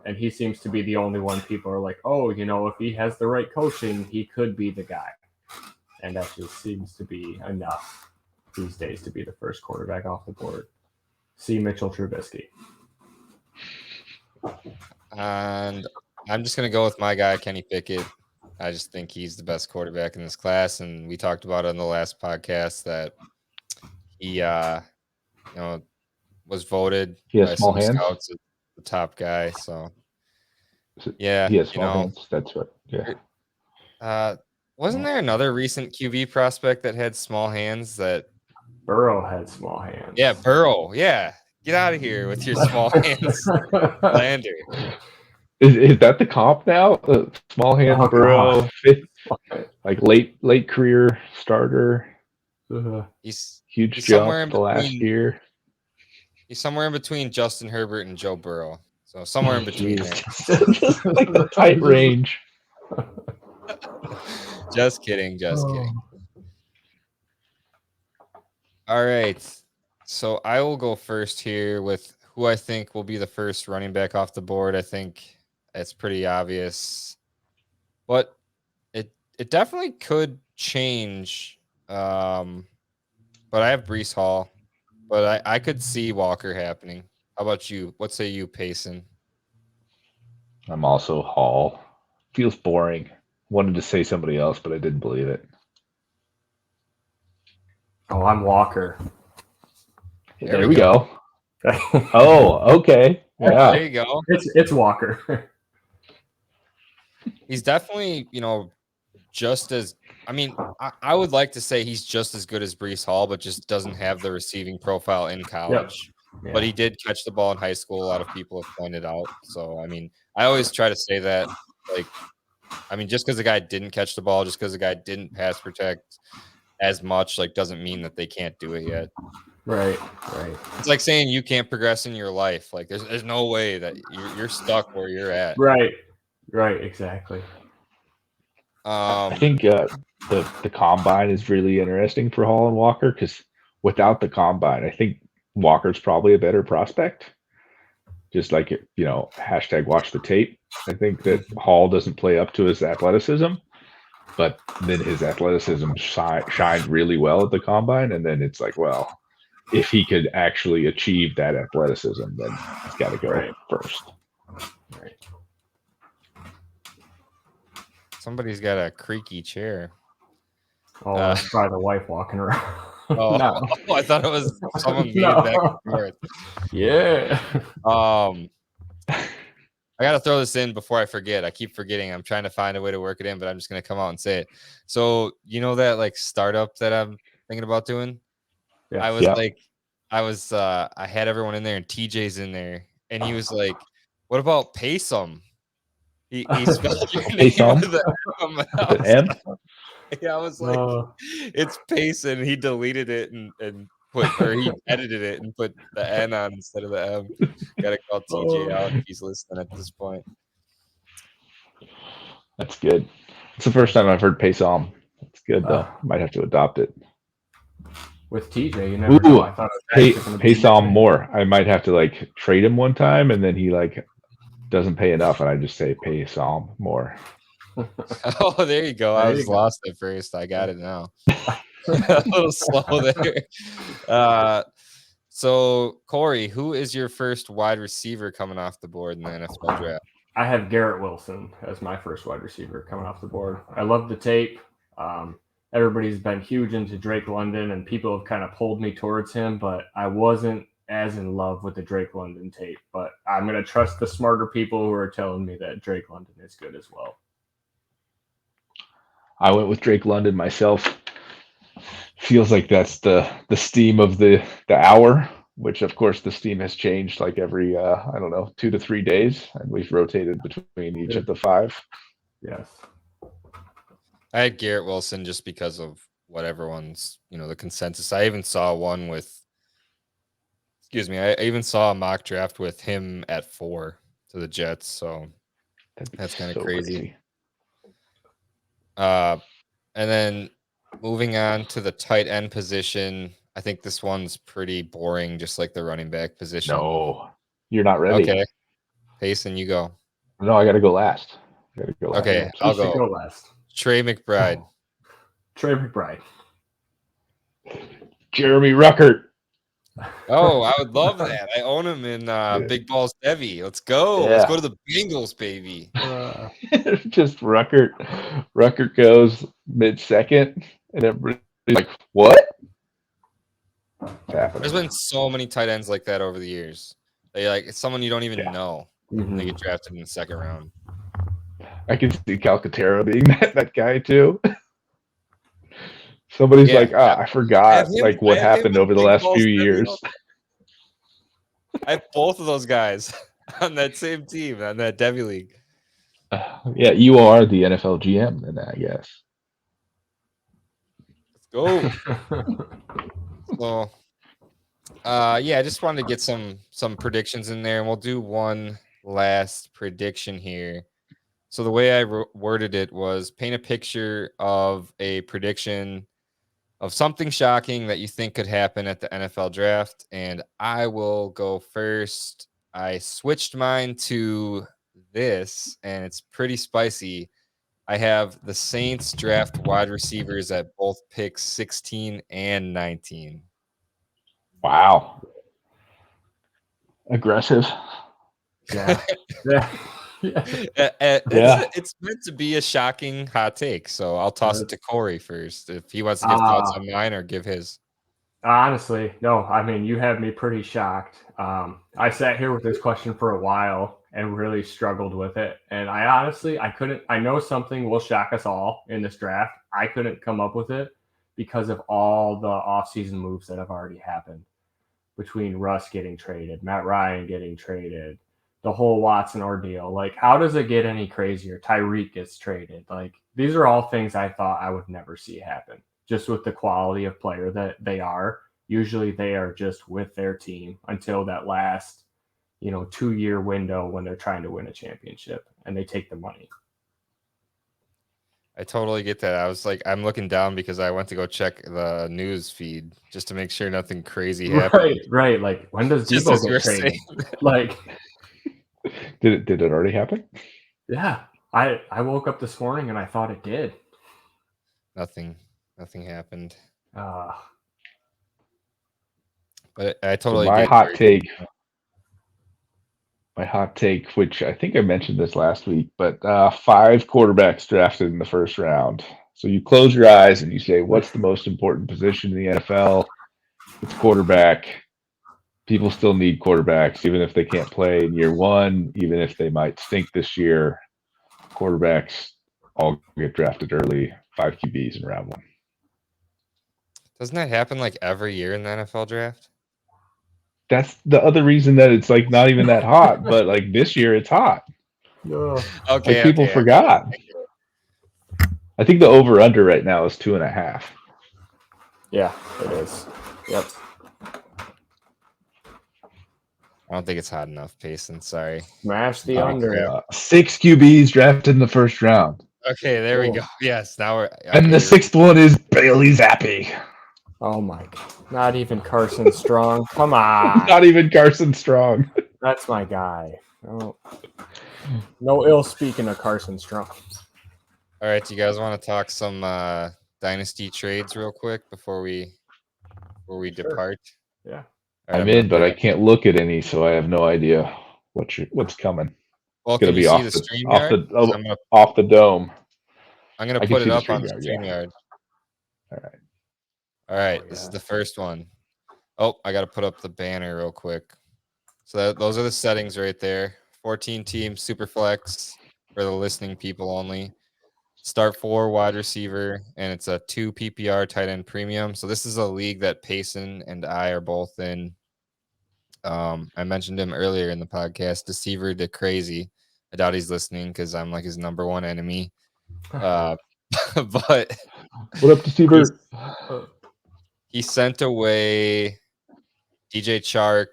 and he seems to be the only one people are like, oh, if he has the right coaching, he could be the guy, and that just seems to be enough these days to be the first quarterback off the board. See Mitchell Trubisky. And I'm just gonna go with my guy, Kenny Pickett. I just think he's the best quarterback in this class, and we talked about it on the last podcast that he, was voted by some scouts as the top guy. So, yeah, he has small hands. That's what. Yeah, Wasn't there another recent QB prospect that had small hands that Burrow had small hands. Yeah, Burrow. Yeah. Get out of here with your small hands. Lander. Is that the comp now? Small hands Oh, Burrow, God. fifth, like late career starter, He's huge He's jump somewhere in the last between- year. he's somewhere in between Justin Herbert and Joe Burrow. So somewhere in between there. Just like the tight range. Just kidding. Just kidding. All right. So I will go first here with who I think will be the first running back off the board. I think it's pretty obvious, but it definitely could change. But I have Breece Hall, but I could see Walker happening. How about you? What say you, Payson? I'm also Hall. Feels boring. Wanted to say somebody else, but I didn't believe it. Oh, I'm Walker. There we go. Oh, okay. There Yeah. you go. It's Walker. He's definitely, just as I would like to say he's just as good as Breece Hall, but just doesn't have the receiving profile in college. Yeah. But he did catch the ball in high school. A lot of people have pointed out. So I always try to say that, just because the guy didn't catch the ball, just because the guy didn't pass protect as much, doesn't mean that they can't do it yet. Right. It's like saying you can't progress in your life. There's no way that you're stuck where you're at. Right, exactly. I think the combine is really interesting for Hall and Walker because without the combine, I think Walker's probably a better prospect. Just like hashtag watch the tape. I think that Hall doesn't play up to his athleticism, but then his athleticism shined really well at the combine, and then it's like, well, if he could actually achieve that athleticism, then he's got to go first. Right. Somebody's got a creaky chair. Oh, that's probably the wife walking around. Oh, No. I thought it was someone being No. back and forth. Yeah. I got to throw this in before I forget. I keep forgetting. I'm trying to find a way to work it in, but I'm just going to come out and say it. So, that startup that I'm thinking about doing? Yeah. I had everyone in there and TJ's in there and he was like, what about Paysum? He spelled your name Paysum? with an With an M? Yeah, I was like, it's Payson. He deleted it and he edited it and put the N on instead of the M. Gotta call TJ out if he's listening at this point. That's good. It's the first time I've heard Paysum. It's good though. Might have to adopt it. With TJ, you never know. I thought it was Paysum more. I might have to trade him one time, and then he doesn't pay enough, and I just say Paysum more. Oh, there you go. I was lost at first. I got it now. A little slow there. So Corey, who is your first wide receiver coming off the board in the NFL draft? I have Garrett Wilson as my first wide receiver coming off the board. I love the tape. Everybody's been huge into Drake London, and people have kind of pulled me towards him, but I wasn't as in love with the Drake London tape. But I'm going to trust the smarter people who are telling me that Drake London is good as well. I went with Drake London myself. Feels like that's the steam of the hour, which of course the steam has changed every 2 to 3 days, and we've rotated between each of the 5. Yes. I had Garrett Wilson just because of what everyone's, the consensus. I even saw one with, I even saw a mock draft with him at 4 to the Jets. So that's kind of crazy. And then moving on to the tight end position, I think this one's pretty boring, just like the running back position. No, you're not ready. Okay. Payson, you go. No, I got to go last. Okay, I'll go last. Trey McBride. Trey McBride. Jeremy Ruckert. Oh, I would love that. I own him in Big Balls Heavy. Let's go. Yeah. Let's go to the Bengals, baby. Just Ruckert. Ruckert goes mid-second, and everybody's like, what? There's been so many tight ends like that over the years. It's someone you don't even know. Mm-hmm. They get drafted in the second round. I can see Calcaterra being that guy too. Somebody's Yeah, like, I forgot like I what have him happened with over the Big last Balls few Seville. years. I have both of those guys on that same team on that Devy League. Yeah, you are the NFL GM then, I guess. Let's go. So, yeah, I just wanted to get some predictions in there, and we'll do one last prediction here. So the way I worded it was paint a picture of a prediction of something shocking that you think could happen at the NFL draft, and I will go first. I switched mine to this, and it's pretty spicy. I have the Saints draft wide receivers at both picks 16 and 19. Wow. Aggressive. Yeah. Yeah. Yeah. It's meant to be a shocking hot take, so I'll toss it to Corey first if he wants to give thoughts on mine or give his. Honestly, no. I mean, you have me pretty shocked. I sat here with this question for a while and really struggled with it. And I couldn't. I know something will shock us all in this draft. I couldn't come up with it because of all the offseason moves that have already happened between Russ getting traded, Matt Ryan getting traded, the whole Watson ordeal. Like, how does it get any crazier? Tyreek gets traded. Like, these are all things I thought I would never see happen. Just with the quality of player that they are, usually they are just with their team until that last, 2-year window when they're trying to win a championship and they take the money. I totally get that. I was like, I'm looking down because I went to go check the news feed just to make sure nothing crazy happened. Right. Like, when does Just Debo as you were get traded? saying. Like, Did it already happen? yeah. I woke up this morning and I thought it did. Nothing happened. Uh, But I So totally my get hot take, which I think I mentioned this last week, but 5 quarterbacks drafted in the first round. So you close your eyes and you say, what's the most important position in the NFL? It's quarterback. People still need quarterbacks, even if they can't play in year one, even if they might stink this year. Quarterbacks all get drafted early, 5 QBs in round 1. Doesn't that happen like every year in the NFL draft? That's the other reason that it's like not even that hot, but like this year it's hot. Okay. Like people forgot. I think the over under right now is 2.5. yeah, it is. Yep. I don't think it's hot enough, Payson. Sorry. Smash the under. 6 QBs drafted in the first round. Okay, there we go. Yes, now we're. And the 6th one is Bailey Zappi. Oh my god. Not even Carson Strong. Come on. Not even Carson Strong. That's my guy. Oh. No ill speaking of Carson Strong. All right, you guys want to talk some dynasty trades real quick before we depart? Yeah. All right, I'm in, but I can't look at any, so I have no idea what's coming. Well, It's gonna can be you see off the the StreamYard? off the dome. I'm gonna I can put it see the up on the StreamYard, yeah. StreamYard. All right. All right, Oh, this is yeah. the first one. Oh, I got to put up the banner real quick. So those are the settings right there. 14 team super flex for the listening people only. Start 4 wide receiver, and it's a 2 PPR tight end premium. So this is a league that Payson and I are both in. I mentioned him earlier in the podcast, Deceiver de Crazy. I doubt he's listening because I'm like his number one enemy. But What up, Deceiver? he sent away DJ Chark,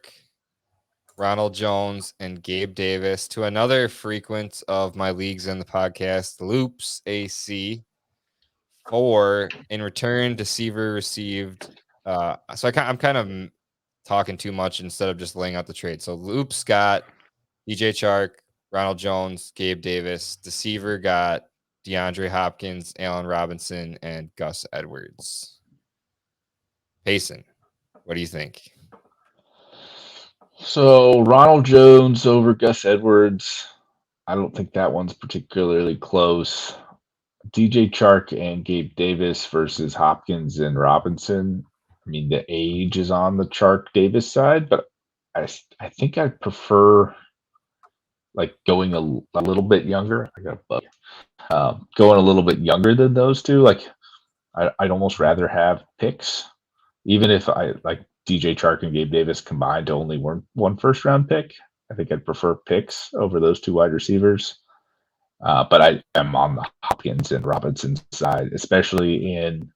Ronald Jones, and Gabe Davis to another frequent of my leagues in the podcast, Loops AC. In return, Deceiver received. So I'm kind of talking too much instead of just laying out the trade. So Loops got DJ Chark, Ronald Jones, Gabe Davis. Deceiver got DeAndre Hopkins, Allen Robinson, and Gus Edwards. Payson, what do you think? So Ronald Jones over Gus Edwards. I don't think that one's particularly close. DJ Chark and Gabe Davis versus Hopkins and Robinson. I mean, the age is on the Chark Davis side, but I think I prefer like going a little bit younger. I got a bug. Going a little bit younger than those two. Like I'd almost rather have picks, even if I like DJ Chark and Gabe Davis combined to only one first round pick. I think I'd prefer picks over those two wide receivers. But I am on the Hopkins and Robinson side, especially in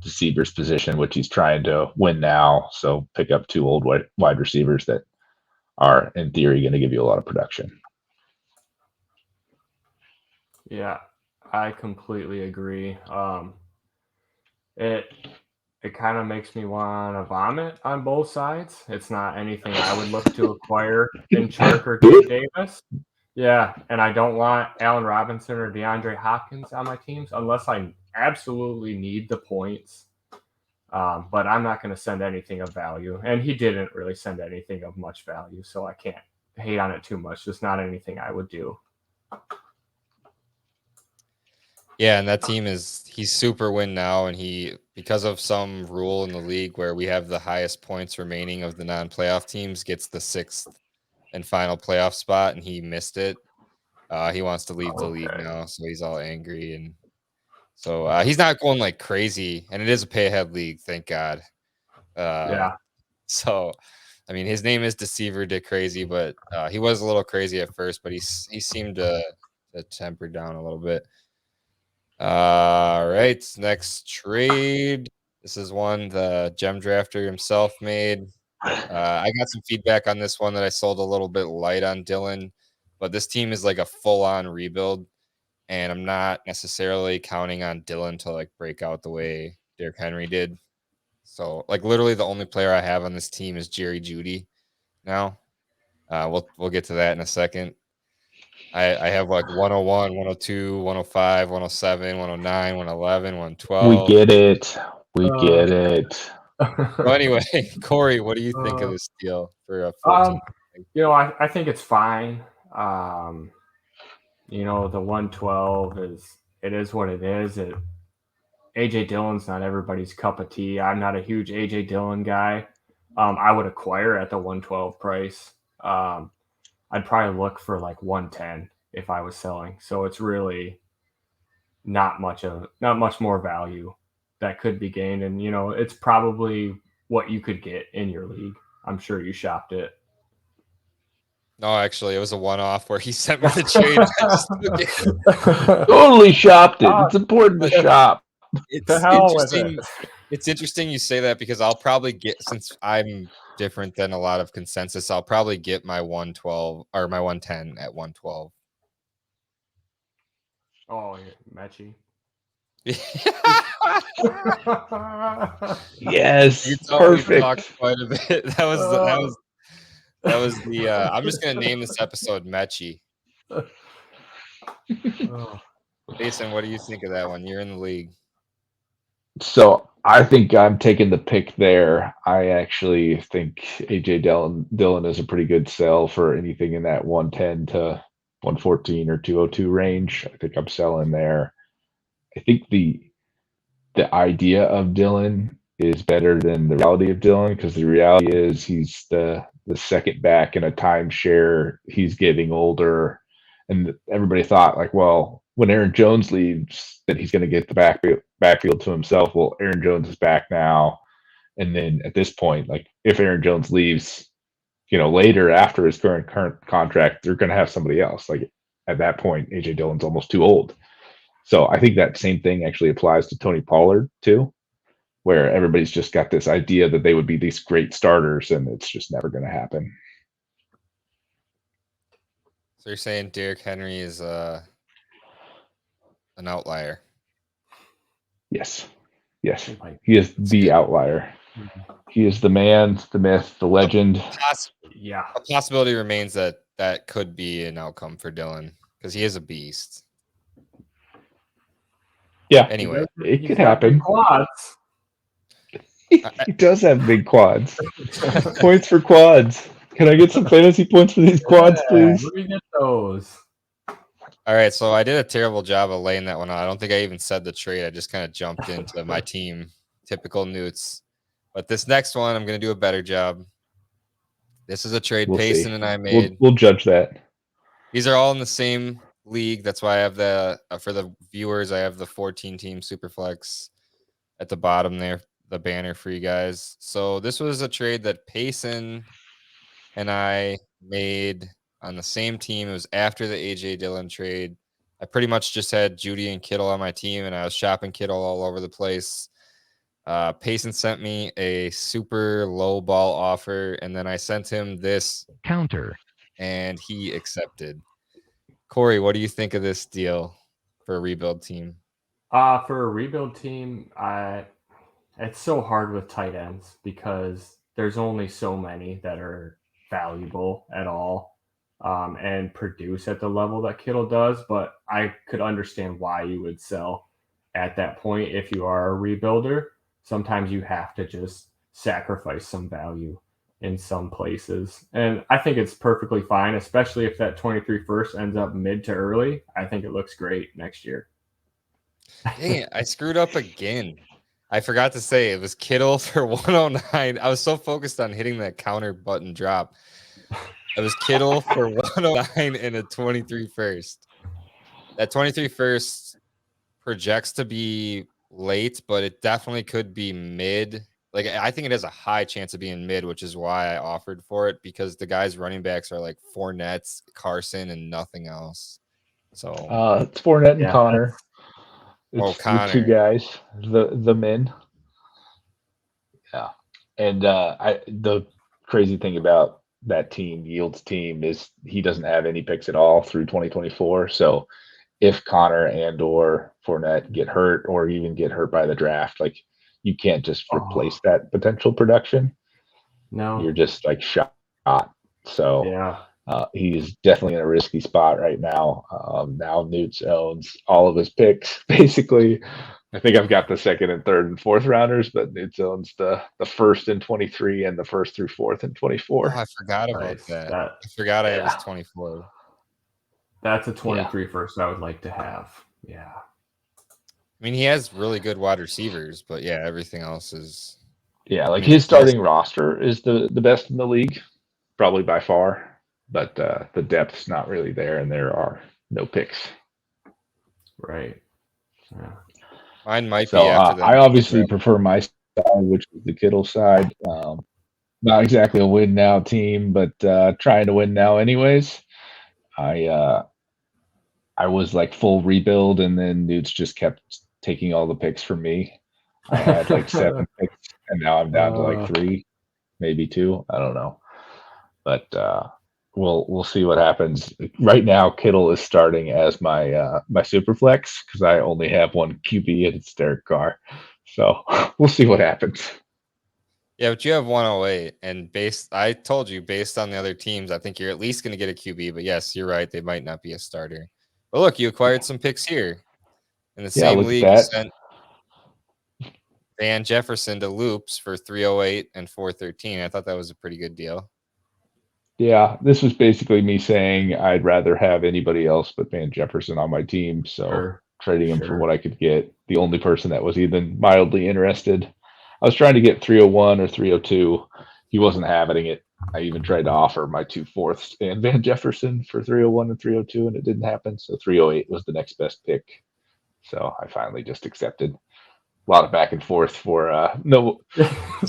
Seaver's position, which he's trying to win now. So pick up two old wide receivers that are, in theory, going to give you a lot of production. Yeah, I completely agree. It kind of makes me want to vomit on both sides. It's not anything I would look to acquire in Chark or Gabe Davis. Yeah, and I don't want Allen Robinson or DeAndre Hopkins on my teams unless I absolutely need the points. But I'm not going to send anything of value. And he didn't really send anything of much value, so I can't hate on it too much. Just not anything I would do. Yeah, and that team he's super win now, and he, because of some rule in the league where we have the highest points remaining of the non-playoff teams, gets the 6th and final playoff spot, and he missed it. He wants to leave the league now, so he's all angry, and so he's not going like crazy, and it is a pay-ahead league, thank God. Yeah. So, I mean, his name is Deceiver Dick Crazy, but he was a little crazy at first, but he seemed to temper down a little bit. All right, next trade. This is one the gem drafter himself made. I got some feedback on this one that I sold a little bit light on Dylan, but this team is like a full-on rebuild, and I'm not necessarily counting on Dylan to like break out the way Derrick Henry did. So, like, literally the only player I have on this team is Jerry Jeudy now. We'll get to that in a second. I have like 101, 102, 105, 107, 109, 111, 112. We get it. We get it. So anyway, Corey, what do you think of this deal for a 14? I think it's fine. The 112 is what it is. AJ Dillon's not everybody's cup of tea. I'm not a huge AJ Dillon guy. I would acquire at the 112 price. I'd probably look for like 110 if I was selling. So it's really not much more value that could be gained. And, it's probably what you could get in your league. I'm sure you shopped it. No, actually, it was a one-off where he sent me the trade. Totally shopped it. It's important to shop. It's interesting. It's interesting you say that because I'll probably get, since I'm different than a lot of consensus, I'll probably get my 112 or my 110 at 112. Oh, yeah, Mechie. Yes, perfect. Quite a bit. That was the I'm just gonna name this episode Mechie. Jason, what do you think of that one? You're in the league. So I think I'm taking the pick there. I actually think AJ Dillon is a pretty good sell for anything in that 110 to 114 or 202 range. I think I'm selling there. I think the idea of Dillon is better than the reality of Dillon, because the reality is he's the second back in a timeshare. He's getting older, and everybody thought like, well, when Aaron Jones leaves, that he's going to get the backfield to himself. Well, Aaron Jones is back now, and then at this point, like if Aaron Jones leaves, later after his current contract, they're going to have somebody else. Like at that point, AJ Dillon's almost too old. So I think that same thing actually applies to Tony Pollard too, where everybody's just got this idea that they would be these great starters, and it's just never going to happen. So you're saying Derrick Henry is an outlier? Yes. He is the outlier. He is the man, the myth, the legend. Yeah. A possibility remains that could be an outcome for Dillon because he is a beast. Yeah. Anyway, it could happen. Quads. He does have big quads. Points for quads. Can I get some fantasy points for these quads, please? Let me get those. All right, so I did a terrible job of laying that one out. I don't think I even said the trade. I just kind of jumped into my team. Typical Newts. But this next one, I'm going to do a better job. This is a trade Payson and I made. We'll judge that. These are all in the same league. That's why I have the for the viewers, I have the 14-team Superflex at the bottom there, the banner for you guys. So this was a trade that Payson and I made on the same team. It was after the AJ Dillon trade. I pretty much just had Judy and Kittle on my team, and I was shopping Kittle all over the place. Payson sent me a super low ball offer, and then I sent him this Counter. and he accepted. Corey, what do you think of this deal for a rebuild team? For a rebuild team, it's so hard with tight ends because there's only so many that are valuable at all and produce at the level that Kittle does. But I could understand why you would sell at that point if you are a rebuilder. Sometimes you have to just sacrifice some value in some places. And I think it's perfectly fine, especially if that 23 first ends up mid to early. I think it looks great next year. Dang it, I screwed up again. I forgot to say it was Kittle for 109. I was so focused on hitting that counter button drop. It was Kittle for 109 and a 23 first. That 23 first projects to be late, but it definitely could be mid. Like, I think it has a high chance of being mid, which is why I offered for it, because the guys' running backs are like Fournette, Carson, and nothing else. So it's Fournette and Yeah, Connor. Oh, It's the two Connor. guys, the men. Yeah, and the crazy thing about that team, Yield's team, is he doesn't have any picks at all through 2024. So if Connor and or Fournette get hurt or even get hurt by the draft, like, you can't just replace that potential production. No. You're just like shot. So Yeah. he's definitely in a risky spot right now. Now Newt owns all of his picks, basically. I think I've got the second and third and fourth rounders, but Newt owns the first in 23 and the first through fourth in 24. Oh, I forgot about Nice. that. I forgot I Yeah. was 24. That's a 23 first I would like to have. Yeah. I mean, he has really good wide receivers, but yeah, everything else is. Yeah, like I mean, his starting roster is the best in the league, probably by far, but the depth's not really there, and there are no picks. Right. Yeah. Mine might So be after that. I obviously prefer my side, which is the Kittle side. Not exactly a win now team, but trying to win now anyways. I was like full rebuild, and then dudes just kept taking all the picks from me. I had like 7 picks, and now I'm down to like 3, maybe 2. I don't know, but we'll see what happens. Right now, Kittle is starting as my my super flex because I only have one QB, and it's Derek Carr. So we'll see what happens. Yeah, but you have 108, and I told you, based on the other teams, I think you're at least going to get a QB. But yes, you're right; they might not be a starter. But look, you acquired some picks here in the same look at league. You that. sent Van Jefferson to Loops for 308 and 413. I thought that was a pretty good deal. Yeah, this was basically me saying I'd rather have anybody else but Van Jefferson on my team. So trading him for what I could get. The only person that was even mildly interested. I was trying to get 301 or 302. He wasn't having it. I even tried to offer my 2 fourths and Van Jefferson for 301 and 302, and it didn't happen. So 308 was the next best pick. So I finally just accepted. A lot of back and forth for no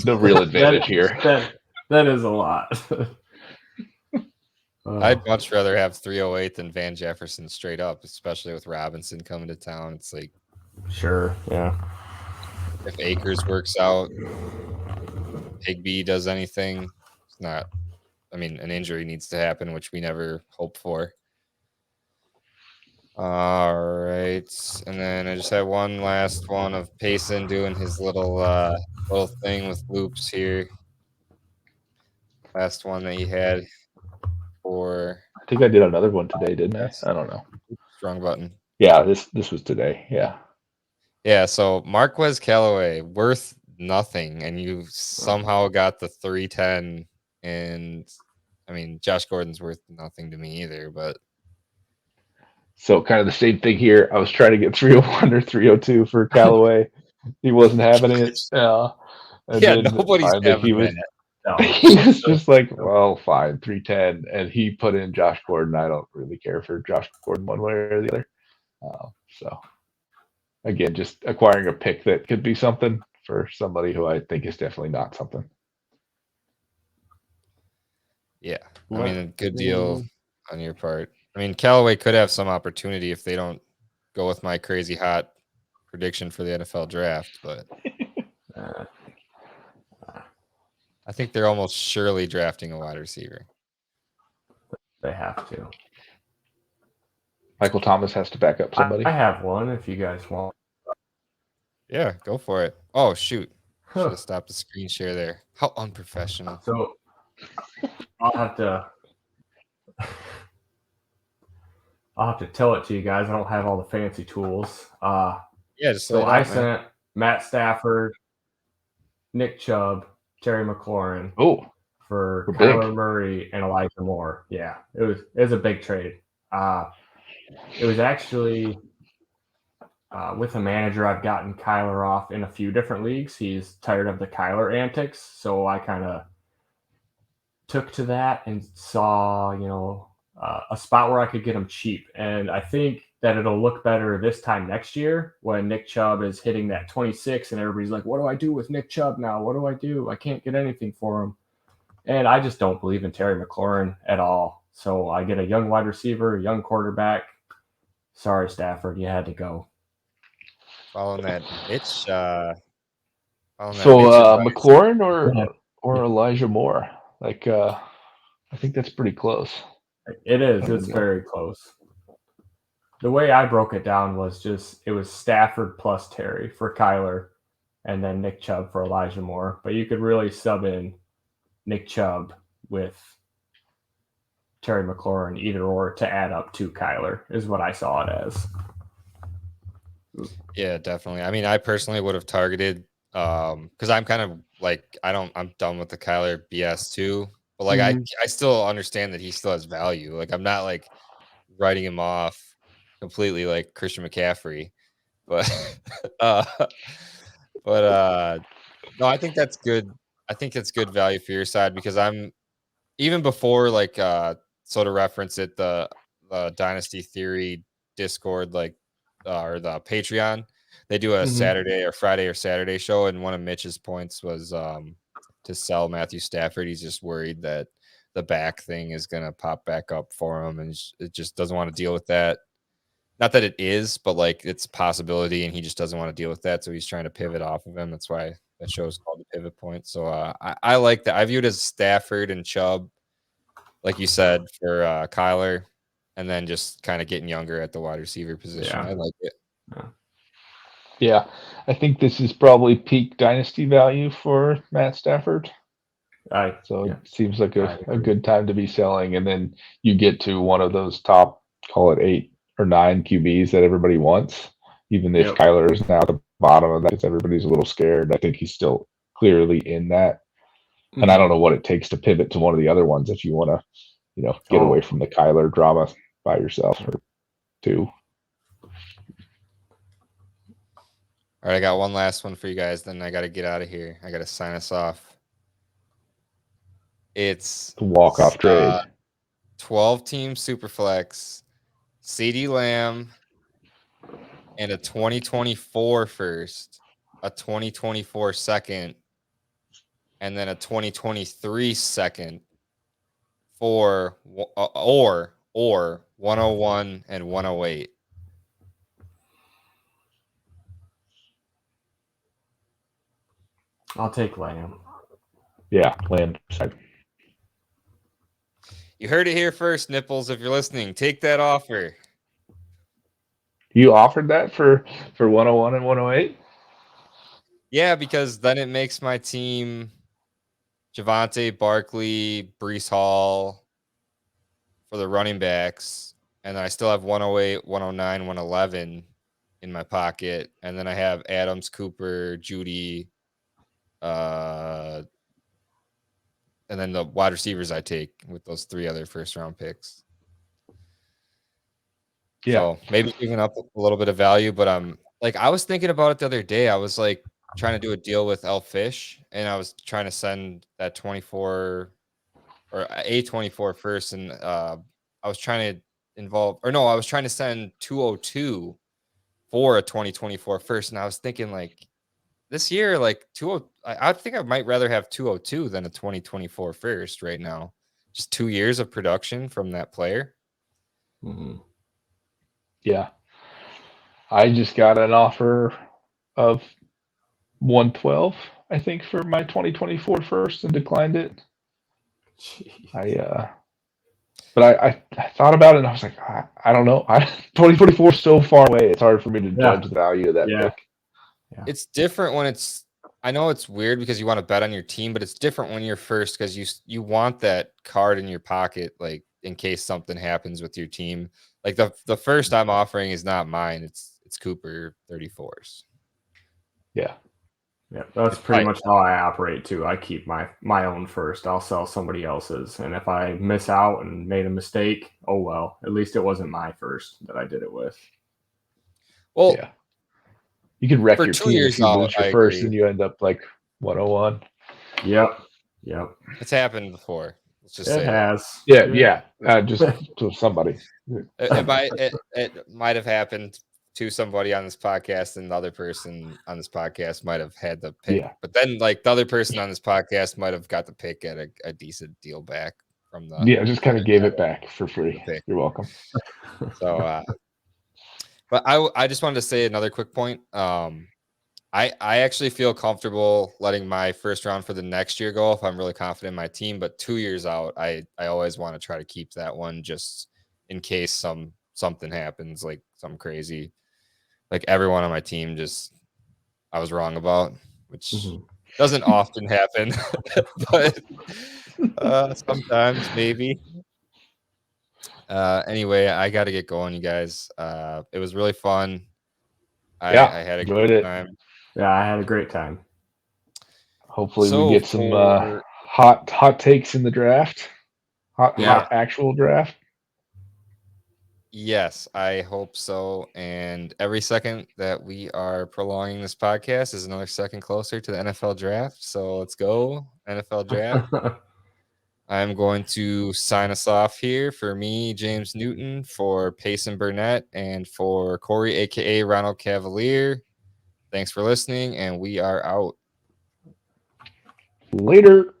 real advantage here. That is a lot. I'd much rather have 308 than Van Jefferson straight up, especially with Robinson coming to town. It's like, sure, yeah. If Akers works out, Higbee does anything, it's not. I mean, an injury needs to happen, which we never hope for. All right, and then I just had one last one of Payson doing his little thing with loops here. Last one that he had for. I think I did another one today, didn't I? I don't know. Strong button. Yeah, this was today. Yeah. Yeah, so Marquez Callaway worth nothing, and you somehow got the 310. And I mean, Josh Gordon's worth nothing to me either, but. So kind of the same thing here. I was trying to get 301 or 302 for Callaway. He wasn't having it. Yeah, nobody's having it. No. He was just like, well, fine, 310, and he put in Josh Gordon. I don't really care for Josh Gordon one way or the other. So again, just acquiring a pick that could be something for somebody who I think is definitely not something. Yeah, I mean, a good deal on your part. I mean, Callaway could have some opportunity if they don't go with my crazy hot prediction for the NFL draft, but Uh, I think they're almost surely drafting a wide receiver. they have to. Michael Thomas has to back up somebody. I have one if you guys want. Yeah, go for it. Oh, shoot. Should have stopped the screen share there. How unprofessional. So I'll have to tell it to you guys. I don't have all the fancy tools. Yeah, just So lay it I out, man. sent Matt Stafford, Nick Chubb, Terry McLaurin Oh, for We're big. Kyler Murray and Elijah Moore. Yeah, it was a big trade. It was actually with a manager. I've gotten Kyler off in a few different leagues. He's tired of the Kyler antics, so I kind of took to that and saw, a spot where I could get him cheap. And I think that it'll look better this time next year when Nick Chubb is hitting that 26 and everybody's like, what do I do with Nick Chubb now? What do I do? I can't get anything for him. And I just don't believe in Terry McLaurin at all. So I get a young wide receiver, a young quarterback. Sorry, Stafford, you had to go. Following that itch. Following that so Mitch advice. McLaurin or Elijah Moore? Like, I think that's pretty close. It is. It's very close. The way I broke it down was it was Stafford plus Terry for Kyler and then Nick Chubb for Elijah Moore. But you could really sub in Nick Chubb with Terry McLaurin either or to add up to Kyler is what I saw it as. Yeah, definitely. I mean, I personally would have targeted because I'm kind of like I'm done with the Kyler BS too. But like I still understand that he still has value. Like I'm not like writing him off completely like Christian McCaffrey. But no, I think that's good. I think it's good value for your side because I'm even before like sort of reference it the Dynasty Theory Discord like or the Patreon. They do a Saturday or Friday or Saturday show, and one of Mitch's points was to sell Matthew Stafford. He's just worried that the back thing is gonna pop back up for him, and it just doesn't want to deal with that. Not that it is, but like it's a possibility, and he just doesn't want to deal with that. So he's trying to pivot off of him. That's why that show is called the Pivot Point. So I like that. I view it as Stafford and Chubb, like you said, for Kyler, and then just kind of getting younger at the wide receiver position. Yeah. I like it. Yeah, I think this is probably peak dynasty value for Matt Stafford. So it seems like a good time to be selling. And then you get to one of those top, call it 8 or 9 QBs that everybody wants. Even if Kyler is now at the bottom of that, because everybody's a little scared. I think he's still clearly in that. And I don't know what it takes to pivot to one of the other ones if you want to, get away from the Kyler drama by yourself or two. All right, I got one last one for you guys. Then I got to get out of here. I got to sign us off. It's the walk-off trade. 12-team Superflex, CeeDee Lamb, and a 2024 first, a 2024 second, and then a 2023 second for or 101 and 108. I'll take Lamb. Yeah, Lamb. You heard it here first, Nipples. If you're listening, take that offer. You offered that for 101 and 108? Yeah, because then it makes my team Javonte, Barkley, Breece Hall for the running backs. And then I still have 108, 109, 111 in my pocket. And then I have Adams, Cooper, Judy, and then the wide receivers I take with those 3 other first-round picks. Yeah. So maybe giving up a little bit of value, but I was thinking about it the other day. I was like, trying to do a deal with El Fish, and I was trying to send that 24 or a 24 first, and I was trying to I was trying to send 202 for a 2024 first, and I was thinking like this year, like 20, I think I might rather have 202 than a 2024 first right now. Just 2 years of production from that player. Mhm. Yeah. I just got an offer of 112, I think, for my 2024 first and declined it. Jeez. But I thought about it and I was like, I don't know. 2024 is so far away. It's hard for me to Yeah. judge the value of that Yeah. pick. It's different when I know it's weird because you want to bet on your team, but it's different when you're first because you want that card in your pocket, like in case something happens with your team. Like the first I'm offering is not mine. It's Cooper 34s. Yeah. Yeah, that's It's pretty probably- much how I operate too. I keep my own first. I'll sell somebody else's, and if I miss out and made a mistake, oh well. At least it wasn't my first that I did it with. Well, Yeah. You could wreck for your 2 team years if you out, lose your I first agree. and you end up like 101. Yep. Yep. It's happened before. Let's just It say that. has. Yeah. Just to somebody. It might have happened to somebody on this podcast, and the other person on this podcast might have had the pick. Yeah. But then, like the other person on this podcast might have got the pick at a decent deal back from the Yeah, just kind of gave it back for free. pick. You're welcome. So, but I just wanted to say another quick point. I actually feel comfortable letting my first round for the next year go if I'm really confident in my team. But 2 years out, I always want to try to keep that one just in case something happens, like something crazy. Like everyone on my team I was wrong about, which Mhm. doesn't often happen, but sometimes maybe. Anyway, I got to get going, you guys. It was really fun. I had a enjoyed good it. time. Yeah, I had a great time. Hopefully So we get some for- hot takes in the draft. Hot actual draft. Yes, I hope so. And every second that we are prolonging this podcast is another second closer to the NFL draft. So let's go, NFL draft. I'm going to sign us off here for me, James Newton, for Payson Burnett, and for Corey, aka Ronald Cavalier. Thanks for listening, and we are out. Later.